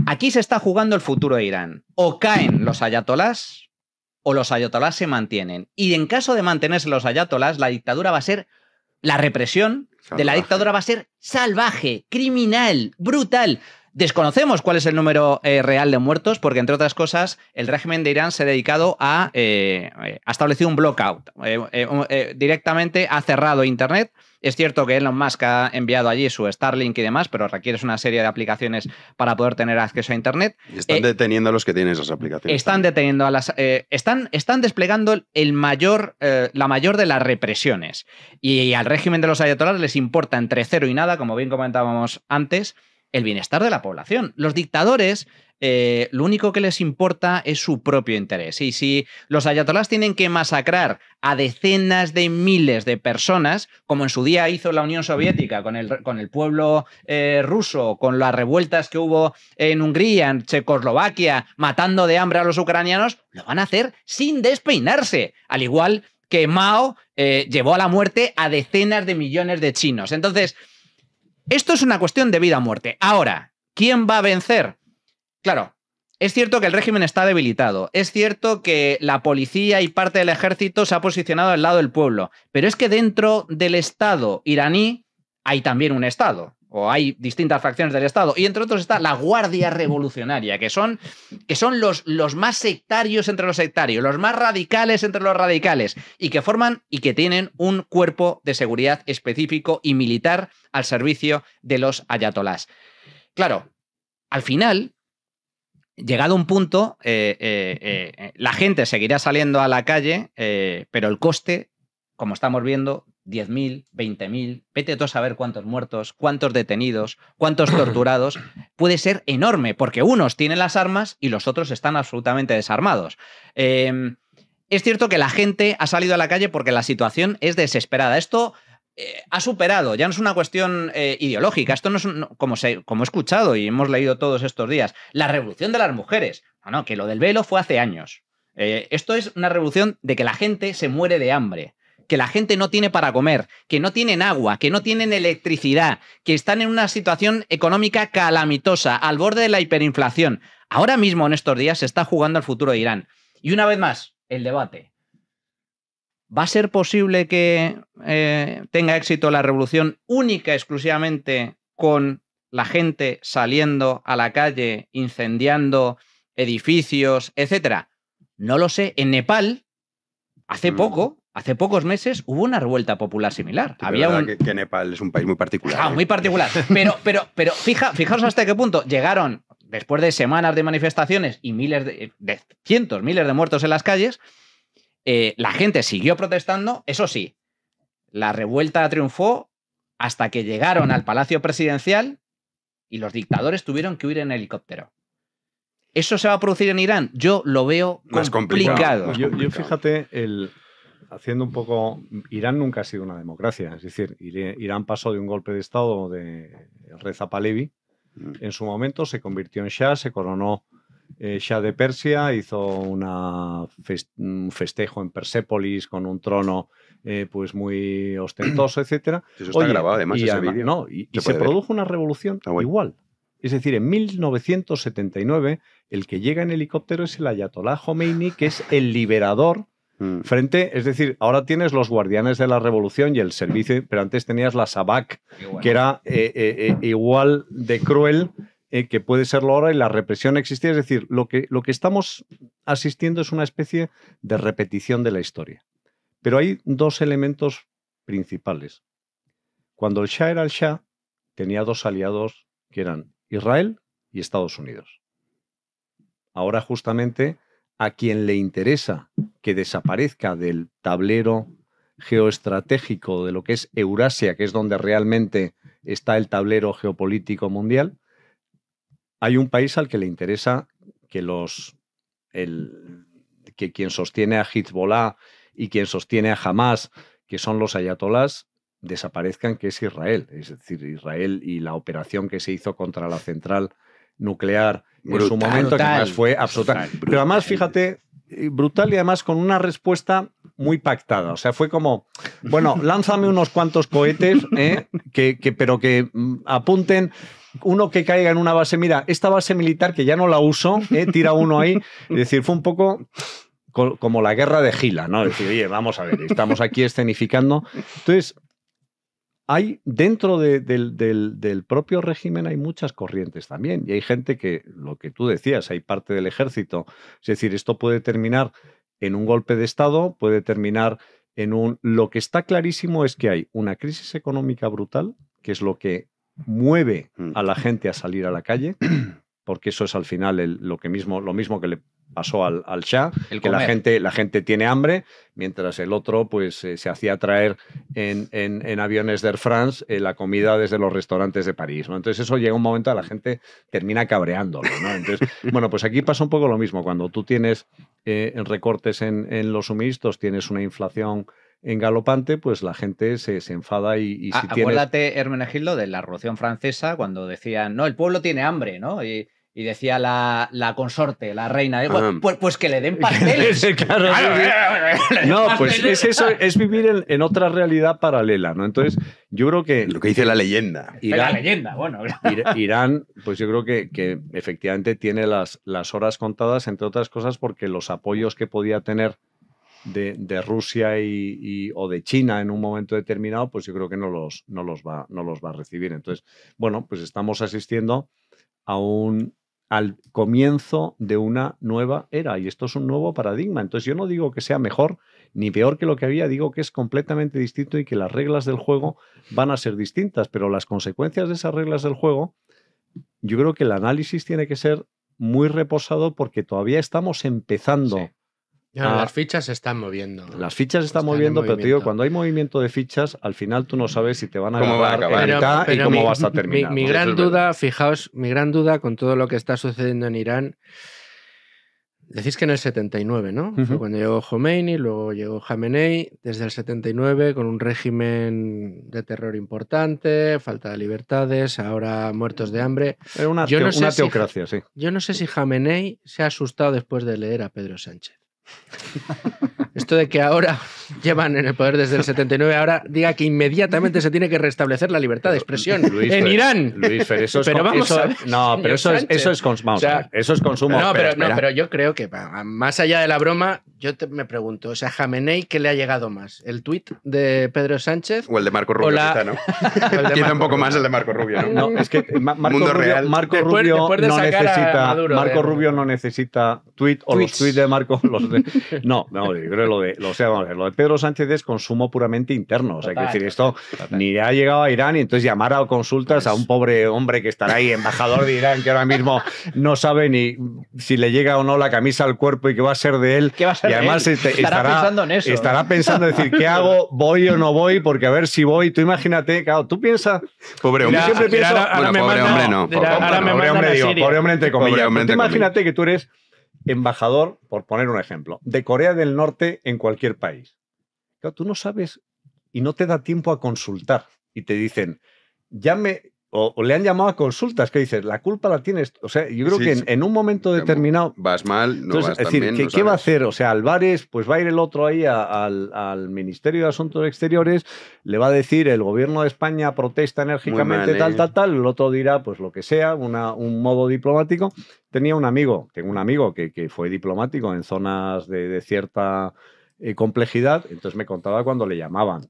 Aquí se está jugando el futuro de Irán. O caen los ayatolás o los ayatolás se mantienen. Y en caso de mantenerse los ayatolás, la dictadura va a ser... La represión de la dictadura va a ser salvaje, criminal, brutal. Desconocemos cuál es el número real de muertos porque, entre otras cosas, el régimen de Irán se ha dedicado a establecer un blackout. Directamente ha cerrado Internet. Es cierto que Elon Musk ha enviado allí su Starlink y demás, pero requieres una serie de aplicaciones para poder tener acceso a Internet. Y están deteniendo a los que tienen esas aplicaciones. Están deteniendo a las... están desplegando la mayor de las represiones. Y al régimen de los ayatolás les importa entre 0 y nada, como bien comentábamos antes, el bienestar de la población. Los dictadores, lo único que les importa es su propio interés. Y si los ayatolás tienen que masacrar a decenas de miles de personas, como en su día hizo la Unión Soviética con el pueblo ruso, con las revueltas que hubo en Hungría, en Checoslovaquia, matando de hambre a los ucranianos, lo van a hacer sin despeinarse. Al igual que Mao llevó a la muerte a decenas de millones de chinos. Entonces, esto es una cuestión de vida o muerte. Ahora, ¿quién va a vencer? Claro, es cierto que el régimen está debilitado, es cierto que la policía y parte del ejército se ha posicionado al lado del pueblo, pero es que dentro del Estado iraní hay también un Estado, o hay distintas facciones del Estado, y entre otros está la Guardia Revolucionaria, que son los más sectarios entre los sectarios, los más radicales entre los radicales, y que forman y que tienen un cuerpo de seguridad específico y militar al servicio de los ayatolás. Claro, al final, llegado un punto, la gente seguirá saliendo a la calle, pero el coste, como estamos viendo, 10.000, 20.000, vete tú a saber cuántos muertos, cuántos detenidos, cuántos torturados, puede ser enorme, porque unos tienen las armas y los otros están absolutamente desarmados. Es cierto que la gente ha salido a la calle porque la situación es desesperada. Esto ha superado, ya no es una cuestión ideológica, esto no es como he escuchado y hemos leído todos estos días, la revolución de las mujeres. No, que lo del velo fue hace años. Esto es una revolución de que la gente se muere de hambre, que la gente no tiene para comer, que no tienen agua, que no tienen electricidad, que están en una situación económica calamitosa, al borde de la hiperinflación. Ahora mismo, en estos días, se está jugando el futuro de Irán. Y una vez más, el debate. ¿Va a ser posible que tenga éxito la revolución única, exclusivamente con la gente saliendo a la calle, incendiando edificios, etcétera? No lo sé. En Nepal, hace pocos meses, hubo una revuelta popular similar. Sí, había que Nepal es un país muy particular. Muy particular. Pero fijaos hasta qué punto llegaron, después de semanas de manifestaciones y cientos, miles de muertos en las calles, la gente siguió protestando. Eso sí, la revuelta triunfó hasta que llegaron al Palacio Presidencial y los dictadores tuvieron que huir en helicóptero. ¿Eso se va a producir en Irán? Yo lo veo más complicado. Yo fíjate, haciendo un poco... Irán nunca ha sido una democracia. Es decir, Irán pasó de un golpe de Estado de Reza Pahlavi. En su momento se convirtió en Shah, se coronó Shah de Persia, hizo un festejo en Persépolis con un trono pues muy ostentoso, etc. Eso está grabado además, ese vídeo. No, y se produjo una revolución igual. Es decir, en 1979 el que llega en helicóptero es el Ayatolá Jomeini, que es el liberador Frente, es decir, ahora tienes los guardianes de la revolución y el servicio, pero antes tenías la SAVAK, que era igual de cruel que puede serlo ahora, y la represión existía. Es decir, lo que estamos asistiendo es una especie de repetición de la historia. Pero hay dos elementos principales. Cuando el Shah era el Shah, tenía dos aliados que eran Israel y Estados Unidos. Ahora, justamente, a quien le interesa que desaparezca del tablero geoestratégico de lo que es Eurasia, que es donde realmente está el tablero geopolítico mundial, hay un país al que le interesa que quien sostiene a Hezbollah y quien sostiene a Hamas, que son los ayatolás, desaparezcan, que es Israel. Es decir, Israel y la operación que se hizo contra la central nuclear en su momento, que además fue absoluta. Pero además, fíjate, brutal, y además con una respuesta muy pactada. O sea, fue como, bueno, lánzame unos cuantos cohetes, pero que apunten, uno que caiga en una base. Mira, esta base militar que ya no la uso, tira uno ahí. Es decir, fue un poco como la guerra de Gila, ¿no? Es decir, oye, vamos a ver, estamos aquí escenificando. Entonces, hay dentro del propio régimen hay muchas corrientes también, y hay gente que, lo que tú decías, hay parte del ejército. Es decir, esto puede terminar en un golpe de Estado, puede terminar en un... Lo que está clarísimo es que hay una crisis económica brutal, que es lo que mueve a la gente a salir a la calle, porque eso es al final lo mismo que le pasó al Shah, que la gente tiene hambre, mientras el otro pues se hacía traer en aviones de Air France la comida desde los restaurantes de París, ¿no? Entonces eso llega un momento a la gente termina cabreándolo, ¿no? Entonces, bueno, pues aquí pasa un poco lo mismo. Cuando tú tienes recortes en los suministros, tienes una inflación galopante, pues la gente se enfada y si acuérdate, Hermenegildo, de la Revolución Francesa, cuando decían, no, el pueblo tiene hambre, ¿no? Y decía la consorte, la reina, pues que le den pasteles. Claro, no, pues es eso, es vivir en otra realidad paralela, ¿no? Entonces, yo creo que... Lo que dice la leyenda. La leyenda, bueno. Irán, pues yo creo que efectivamente tiene las horas contadas, entre otras cosas, porque los apoyos que podía tener de Rusia o de China en un momento determinado, pues yo creo que no los va a recibir. Entonces, bueno, pues estamos asistiendo al comienzo de una nueva era, y esto es un nuevo paradigma. Entonces yo no digo que sea mejor ni peor que lo que había, digo que es completamente distinto y que las reglas del juego van a ser distintas, pero las consecuencias de esas reglas del juego, yo creo que el análisis tiene que ser muy reposado, porque todavía estamos empezando. Sí. Las fichas se están moviendo. Las fichas se están moviendo, pero te digo, cuando hay movimiento de fichas, al final tú no sabes si te van a agarrar en mitad y cómo vas a terminar. Mi gran duda, fijaos, mi gran duda con todo lo que está sucediendo en Irán, decís que en el 79, ¿no? Fue cuando llegó Khomeini, luego llegó Jamenei, desde el 79 con un régimen de terror importante, falta de libertades, ahora muertos de hambre. Era una teocracia, sí. Yo no sé si Jamenei se ha asustado después de leer a Pedro Sánchez. Esto de que ahora llevan en el poder desde el 79, ahora diga que inmediatamente se tiene que restablecer la libertad de expresión en Irán. Luis, pero eso es eso es consumo. No, pero yo creo que más allá de la broma, me pregunto, o sea, Jamenei, ¿qué le ha llegado más? ¿El tuit de Pedro Sánchez? O el de Marco Rubio, quizá, ¿no? Quizá un poco más el de Marco Rubio, ¿no? No, es que Marco Rubio no necesita tuit, o los tuits de Marco. No, yo creo que lo de Pedro Sánchez es consumo puramente interno. O sea, que decir, esto ni ha llegado a Irán, y entonces llamar a consultas a un pobre hombre que estará ahí, embajador de Irán, que ahora mismo no sabe ni si le llega o no la camisa al cuerpo y qué va a ser de él. Y además estará pensando en eso. Estará pensando en decir, ¿qué hago? ¿Voy o no voy? Porque a ver si voy. Tú imagínate, claro, tú piensas... Pobre hombre. Yo siempre pienso... Pobre hombre no. Pobre hombre entre comillas. Tú imagínate que tú eres embajador, por poner un ejemplo, de Corea del Norte en cualquier país. Claro, tú no sabes y no te da tiempo a consultar. Y te dicen, o le han llamado a consultas, que dices, la culpa la tienes. O sea, yo creo que en un momento determinado... Vas mal, no vas tan bien. ¿Qué va a hacer? O sea, Álvarez, pues va a ir el otro ahí al Ministerio de Asuntos Exteriores, le va a decir, el gobierno de España protesta enérgicamente, tal, el otro dirá, pues lo que sea, un modo diplomático. Tengo un amigo que fue diplomático en zonas de cierta complejidad. Entonces me contaba cuando le llamaban.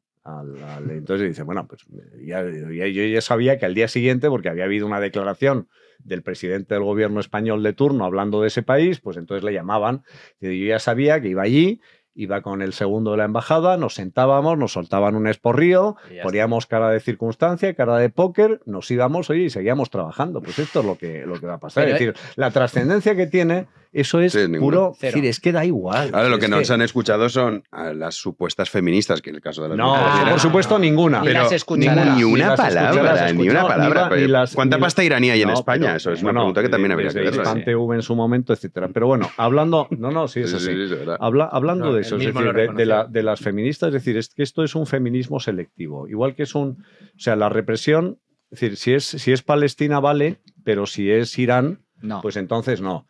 Entonces dice, bueno, pues yo ya sabía que al día siguiente, porque había habido una declaración del presidente del gobierno español de turno hablando de ese país, pues entonces le llamaban. Yo ya sabía que iba allí, iba con el segundo de la embajada, nos sentábamos, nos soltaban un esporrío, poníamos cara de circunstancia, cara de póker, nos íbamos, oye, y seguíamos trabajando. Pues esto es lo que va a pasar. Pero, es decir, la trascendencia que tiene, eso es puro... Es decir, es que da igual. Ahora, lo que nos han escuchado son a las supuestas feministas, que en el caso de las mujeres... por supuesto, ninguna. Pero ni una palabra, ni una palabra. ¿Cuánta pasta iraní hay en España? Eso es una pregunta que también habría que ver. TV en su momento, etcétera. Pero bueno, hablando... Sí, es así. Hablando de eso, es decir, de las feministas, es decir, es que esto es un feminismo selectivo. Igual que es o sea, la represión, es decir, si es Palestina vale, pero si es Irán, pues entonces no.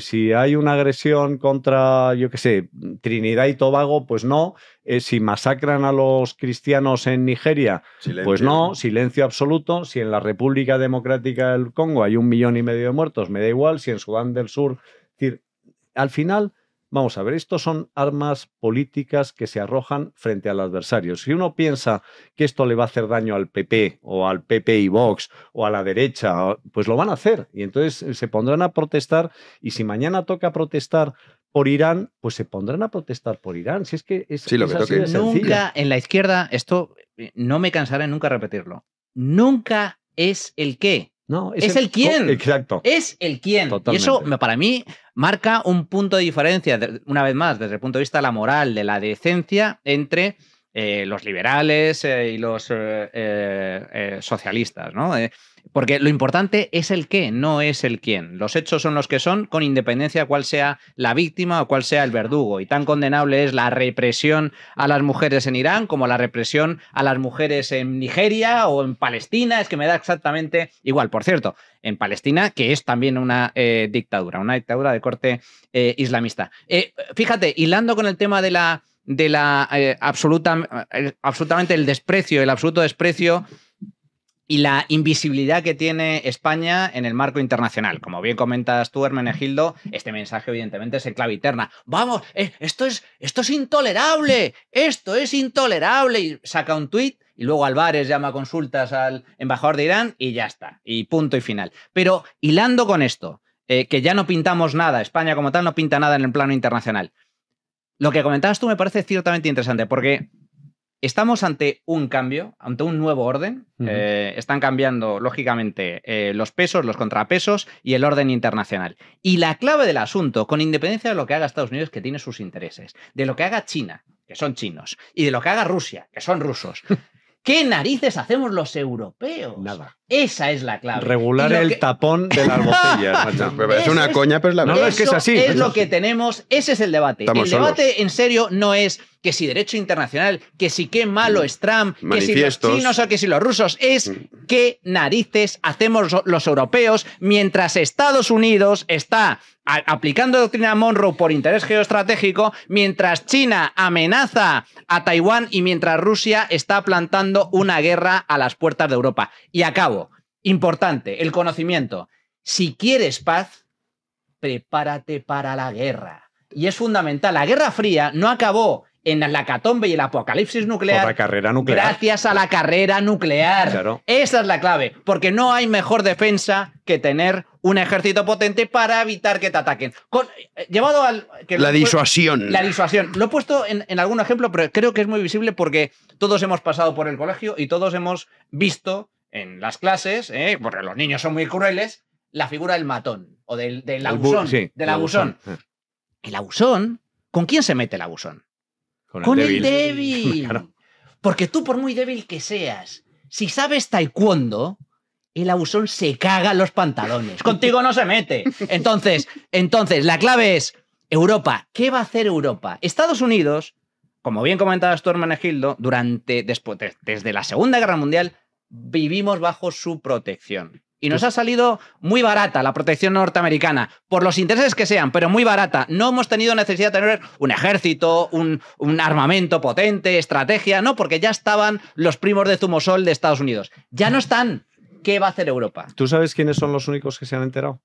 Si hay una agresión contra, yo qué sé, Trinidad y Tobago, pues no. Si masacran a los cristianos en Nigeria, pues no, silencio absoluto. Si en la República Democrática del Congo hay 1,5 millones de muertos, me da igual. Si en Sudán del Sur... Es decir, al final... Vamos a ver, estos son armas políticas que se arrojan frente al adversario. Si uno piensa que esto le va a hacer daño al PP o al PP y Vox o a la derecha, pues lo van a hacer. Y entonces se pondrán a protestar, y si mañana toca protestar por Irán, pues se pondrán a protestar por Irán. Si es que es así de sencillo. Nunca en la izquierda, esto no me cansaré nunca repetirlo, nunca es el qué. No, es el quién. Exacto. Es el quién. Totalmente. Y eso, para mí, marca un punto de diferencia, una vez más, desde el punto de vista de la moral, de la decencia, entre los liberales y los socialistas, ¿no? Porque lo importante es el qué, no es el quién. Los hechos son los que son, con independencia de cuál sea la víctima o cuál sea el verdugo. Y tan condenable es la represión a las mujeres en Irán como la represión a las mujeres en Nigeria o en Palestina. Es que me da exactamente igual. Por cierto, en Palestina, que es también una dictadura de corte islamista. Fíjate, hilando con el tema de absolutamente el desprecio, el absoluto desprecio y la invisibilidad que tiene España en el marco internacional. Como bien comentas tú, Hermenegildo, este mensaje evidentemente es en clave interna. ¡Vamos! Esto es intolerable! ¡Esto es intolerable! Y saca un tuit y luego Álvarez llama a consultas al embajador de Irán y ya está. Y punto y final. Pero hilando con esto, que ya no pintamos nada, España como tal no pinta nada en el plano internacional. Lo que comentabas tú me parece ciertamente interesante, porque estamos ante un cambio, ante un nuevo orden. Están cambiando, lógicamente, los pesos, los contrapesos y el orden internacional. Y la clave del asunto, con independencia de lo que haga Estados Unidos, que tiene sus intereses, de lo que haga China, que son chinos, y de lo que haga Rusia, que son rusos, ¿qué narices hacemos los europeos? Nada. Esa es la clave. Regular el tapón de las botellas, macho. Me parece una coña, pero es la verdad. No, es que es así. Es lo que tenemos, ese es el debate. Estamos el debate solos. en serio no es que si derecho internacional, que si qué malo es Trump, que si los chinos o que si los rusos, es qué narices hacemos los europeos mientras Estados Unidos está aplicando doctrina Monroe por interés geoestratégico, mientras China amenaza a Taiwán y mientras Rusia está plantando una guerra a las puertas de Europa. Y acabo. Importante, el conocimiento. Si quieres paz, prepárate para la guerra. Y es fundamental. La Guerra Fría no acabó en la hecatombe y el apocalipsis nuclear. Por la carrera nuclear. Gracias a la carrera nuclear. Claro. Esa es la clave. Porque no hay mejor defensa que tener un ejército potente para evitar que te ataquen. Llevado al... La disuasión. La disuasión. Lo he puesto en algún ejemplo, pero creo que es muy visible porque todos hemos pasado por el colegio y todos hemos visto en las clases, porque los niños son muy crueles, la figura del matón o del abusón. Del abusón. El abusón, ¿con quién se mete el abusón? Con el débil. Claro. Porque tú, por muy débil que seas, si sabes taekwondo, el abusón se caga en los pantalones. Contigo no se mete. Entonces, la clave es Europa. ¿Qué va a hacer Europa? Estados Unidos, como bien comentabas tú, Hermenegildo, desde la Segunda Guerra Mundial, vivimos bajo su protección. Y nos ha salido muy barata la protección norteamericana, por los intereses que sean, pero muy barata. No hemos tenido necesidad de tener un ejército, un armamento potente, estrategia, no, porque ya estaban los primos de Zumosol de Estados Unidos. Ya no están. ¿Qué va a hacer Europa? ¿Tú sabes quiénes son los únicos que se han enterado?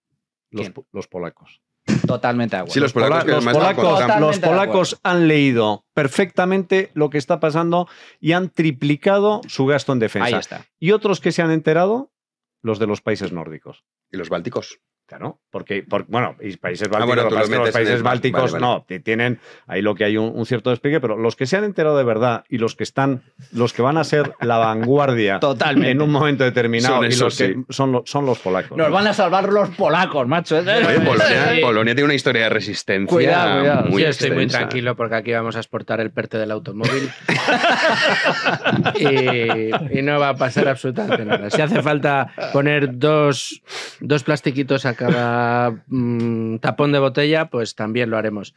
Los polacos. Totalmente de acuerdo. Sí, los polacos, que además están con Trump. Los polacos han leído perfectamente lo que está pasando y han triplicado su gasto en defensa. Ahí está. Y otros que se han enterado, los de los países nórdicos. ¿Y los bálticos? Claro, porque bueno, y países bálticos, bueno, tú lo que pasa los es que los metes en países el- bálticos vale. no, tienen ahí lo que hay un cierto despliegue, pero los que se han enterado de verdad y los que van a ser la vanguardia Totalmente. en un momento determinado Son y esos, los que sí. son los polacos. Nos van a salvar los polacos, macho. Oye, Polonia tiene una historia de resistencia Cuidado. muy Yo estoy muy extensa. tranquilo porque aquí vamos a exportar el PERTE del automóvil y no va a pasar absolutamente nada. Si hace falta poner dos plastiquitos a cada tapón de botella, pues también lo haremos.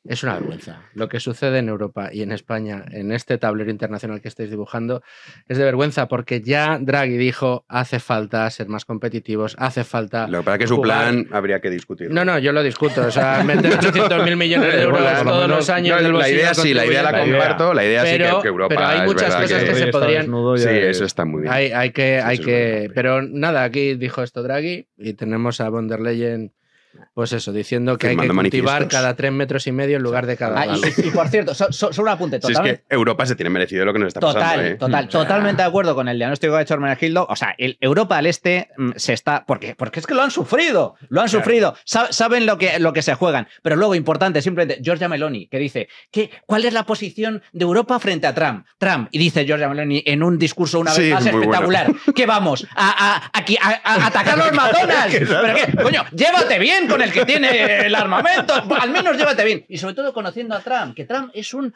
Es una vergüenza. Lo que sucede en Europa y en España, en este tablero internacional que estáis dibujando, es de vergüenza porque ya Draghi dijo hace falta ser más competitivos, hace falta Lo que pasa es que su jugar. plan habría que discutir. No, yo lo discuto. O sea, meter 800.000 millones de euros Bueno, todos los años del la bolsillo idea sí, la idea la contribuyente. comparto, la idea sí Pero- que Europa pero hay es muchas verdad cosas que se Está podrían- desnudo, ya Sí, es- eso está muy bien. Hay que, Eso es que. verdad. Pero nada, aquí dijo esto Draghi y tenemos a von der Leyen, pues eso, diciendo que hay que Firmando cultivar manifiestos. cada 3,5 metros en lugar de cada Ah, dos. y por cierto, solo un apunte. Si es que Europa se tiene merecido lo que nos está pasando. ¿eh? Totalmente de acuerdo con el diagnóstico que ha hecho Hermenegildo. O sea, Europa al este se está. Porque es que lo han sufrido. Sufrido. Saben lo que se juegan. Pero luego, importante, simplemente, Giorgia Meloni, que dice: ¿cuál es la posición de Europa frente a Trump? Y dice Giorgia Meloni en un discurso una vez Sí, más muy espectacular: ¿qué vamos? ¿A atacar los McDonald's? ¿Pero qué? Coño, llévate bien con el que tiene el armamento. Al menos llévate bien. Y sobre todo conociendo a Trump, que Trump es un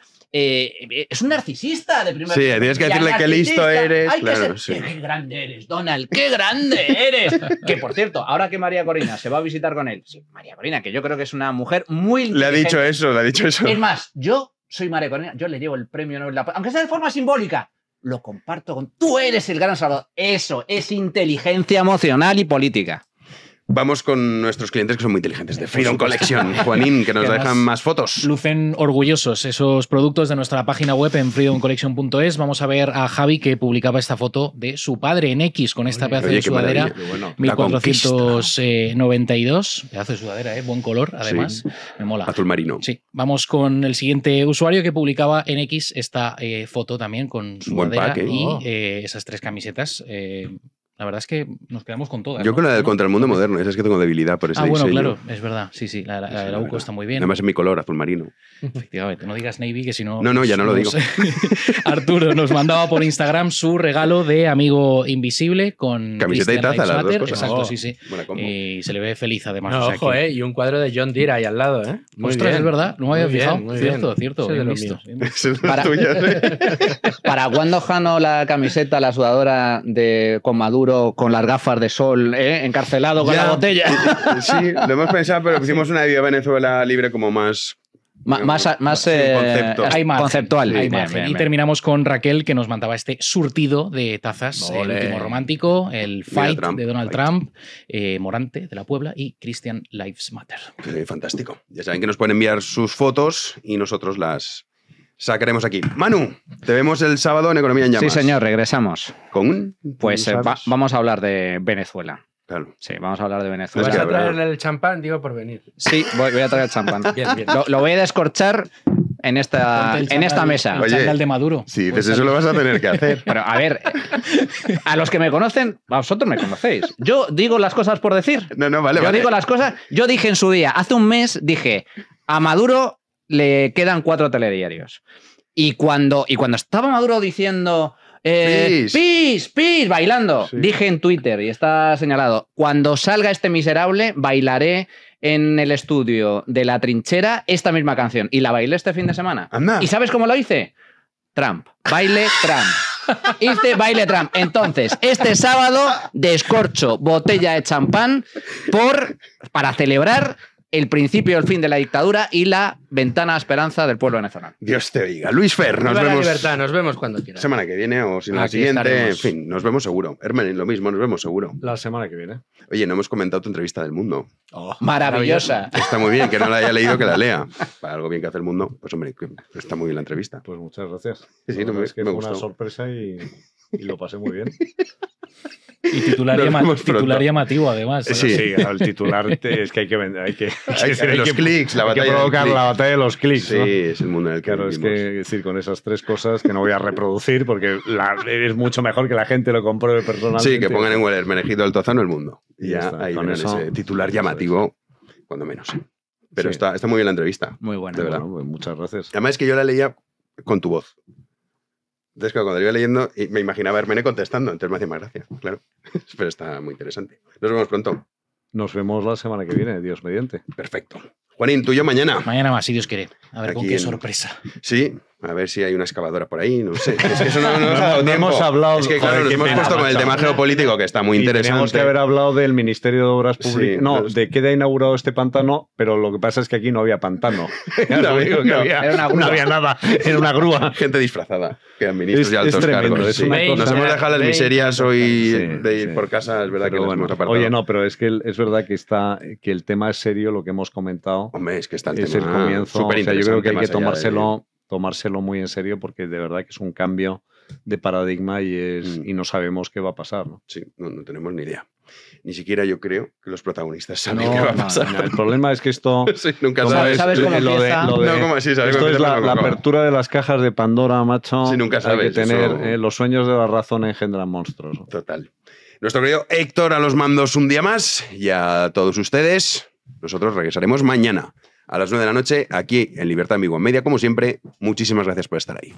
narcisista de primer Sí, tienes que y al decirle qué listo narcisista eres, hay que claro, ser- sí. Qué grande eres, Donald, qué grande eres. Que por cierto, ahora que María Corina se va a visitar con él, sí, María Corina, que yo creo que es una mujer muy Le ha inteligente. dicho eso. Es más, yo soy María Corina, yo le llevo el premio Nobel de la Paz, aunque sea de forma simbólica. Lo comparto con. Tú eres el gran salvador. Eso es inteligencia emocional y política. Vamos con nuestros clientes que son muy inteligentes de Freedom Collection. Juanín, que nos Que además dejan más fotos. Lucen orgullosos esos productos de nuestra página web en freedomcollection.es. Vamos a ver a Javi que publicaba esta foto de su padre en X con esta pedazo Oye, de qué sudadera. maravilla. Bueno, 1492. Pedazo de sudadera, buen color, además. Sí. Me mola. Azul marino. Sí, vamos con el siguiente usuario que publicaba en X esta foto también con Buen sudadera pack, ¿eh? y esas tres camisetas. La verdad es que nos quedamos con todas. Yo ¿no? con la del Contra el Mundo Moderno, esa es que tengo debilidad por ese bueno, diseño. claro, es verdad. Sí, la de la UCO está muy bien. Además es mi color, azul marino. Efectivamente, no digas Navy, que si no... No, ya no lo digo. Arturo nos mandaba por Instagram su regalo de Amigo Invisible con Camiseta y Christian taza, Lives las dos Matter. cosas. Exacto, Oh, sí. buena combo. Y se le ve feliz además. No, o sea ojo, que- y un cuadro de John Deere ahí al lado, ¿eh? Muy Ostras, bien. es verdad, no me había Muy bien, fijado. muy Cierto, bien. cierto, Ese es de bien lo visto. mío. Bien visto. Esas son Para- las tuyas, ¿eh? ¿Para cuándo, Jano, la camiseta, la sudadora con Maduro, con las gafas de sol, encarcelado con Ya. la botella? Sí, lo hemos pensado, pero pusimos una Viva Venezuela libre como más... Más Sí, concepto. Hay margen, conceptual. hay Bien, margen. bien, Y bien. terminamos con Raquel, que nos mandaba este surtido de tazas. El Ole. último romántico, el Fight Trump, de Donald Fight. Trump, Morante de la Puebla y Christian Lives Matter. Fantástico. Ya saben que nos pueden enviar sus fotos y nosotros las sacaremos aquí. Manu, te vemos el sábado en Economía en Llamas. Sí, señor, regresamos. ¿Con? Pues ¿Sabes? vamos a hablar de Venezuela. Claro. Sí, vamos a hablar de ¿Vas Venezuela. Es que a habrá- traerle el champán? Digo por venir. Sí, voy a traer el champán. Bien, bien. Lo voy a descorchar en esta, Ponte el en esta chándal- mesa. el Oye, chándal de Maduro. Sí, pues eso lo vas a tener que hacer. Pero a ver, a los que me conocen, a vosotros me conocéis. Yo digo las cosas por decir. No, vale, Yo vale. digo las cosas. Yo dije en su día, hace un mes, dije, a Maduro le quedan 4 telediarios. Y cuando estaba Maduro diciendo peace, bailando, Sí. dije en Twitter, y está señalado, cuando salga este miserable, bailaré en el estudio de La Trinchera esta misma canción. Y la bailé este fin de semana. Anda. ¿Y sabes cómo lo hice? Trump. Baile Trump. Hice baile Trump. Entonces, este sábado descorcho botella de champán para celebrar el principio y el fin de la dictadura y la ventana a esperanza del pueblo venezolano. Dios te oiga. Luis Fer, nos Viva la vemos libertad, nos vemos cuando quieras. semana que viene o si no la Aquí siguiente. estaremos. En fin, nos vemos seguro. Hermen, lo mismo, nos vemos seguro. La semana que viene. Oye, no hemos comentado tu entrevista del Mundo. Maravillosa. Está muy bien, que no la haya leído, que la lea. Para algo bien que hace el mundo, pues hombre, que está muy bien la entrevista. Pues muchas gracias. Sí, La verdad me es que me fue una gustó. sorpresa y y lo pasé muy bien. Y titular, titular llamativo, además. Sí, sí, el titular es que hay que vender, hay que los clics, la batalla provocar la batalla de los clics. Sí, ¿no? es el mundo en el que claro, vivimos. es que decir, con esas tres cosas que no voy a reproducir porque es mucho mejor que la gente lo compruebe personalmente. Sí, que pongan en Google Hermenegildo del Tozano el mundo. Y ya está, ahí con verán eso, ese titular llamativo, cuando menos. Pero Sí. está muy bien la entrevista. Muy buena. De verdad. Bueno, pues muchas gracias. Además es que yo la leía con tu voz. Entonces, claro, cuando la iba leyendo, me imaginaba a Hermene contestando, entonces me hacía más gracia, claro. Pero está muy interesante. Nos vemos pronto. Nos vemos la semana que viene, Dios mediante. Perfecto. Juanín, tú y yo mañana. Mañana más, si Dios quiere. A ver Aquí con qué en- sorpresa. Sí, a ver si hay una excavadora por ahí, no sé. Es que eso no nos ha dado No tiempo. hemos hablado. Es que claro, joder, nos qué hemos pena, puesto con el macho. tema geopolítico, que está muy Y interesante. teníamos que haber hablado del Ministerio de Obras Públicas. Sí, no, pero- de qué ha inaugurado este pantano, pero lo que pasa es que aquí no había pantano. Ya No, lo digo que no, había- era una grúa. no había nada, era una grúa. Gente disfrazada, que eran ministros Es- y altos es tremendo, cargos. es sí. una Nos cosa- hemos dejado las 20, miserias hoy Sí, de ir sí. por casa, es verdad Pero que nos bueno, hemos apartado. oye, no, pero es que es verdad que el tema es serio, lo que hemos comentado. Hombre, es que está el Es tema el comienzo. O súper sea, yo creo que hay que interesante, más allá de- tomárselo muy en serio porque de verdad que es un cambio de paradigma y no sabemos qué va a pasar. ¿no? Sí, no tenemos ni idea. Ni siquiera yo creo que los protagonistas saben No, qué va a no, pasar. no, el problema es que esto... Sí, nunca como sabes. ¿Sabes cómo empieza? No, como así, sabes esto cómo es empieza, la cómo acaba. apertura de las cajas de Pandora, macho. Sí, nunca Hay sabes, que tener eso- los sueños de la razón engendran monstruos. Total. Nuestro querido Héctor a los mandos un día más y a todos ustedes. Nosotros regresaremos mañana a las 9 de la noche aquí en Libertad Vigo en Media. Como siempre, muchísimas gracias por estar ahí.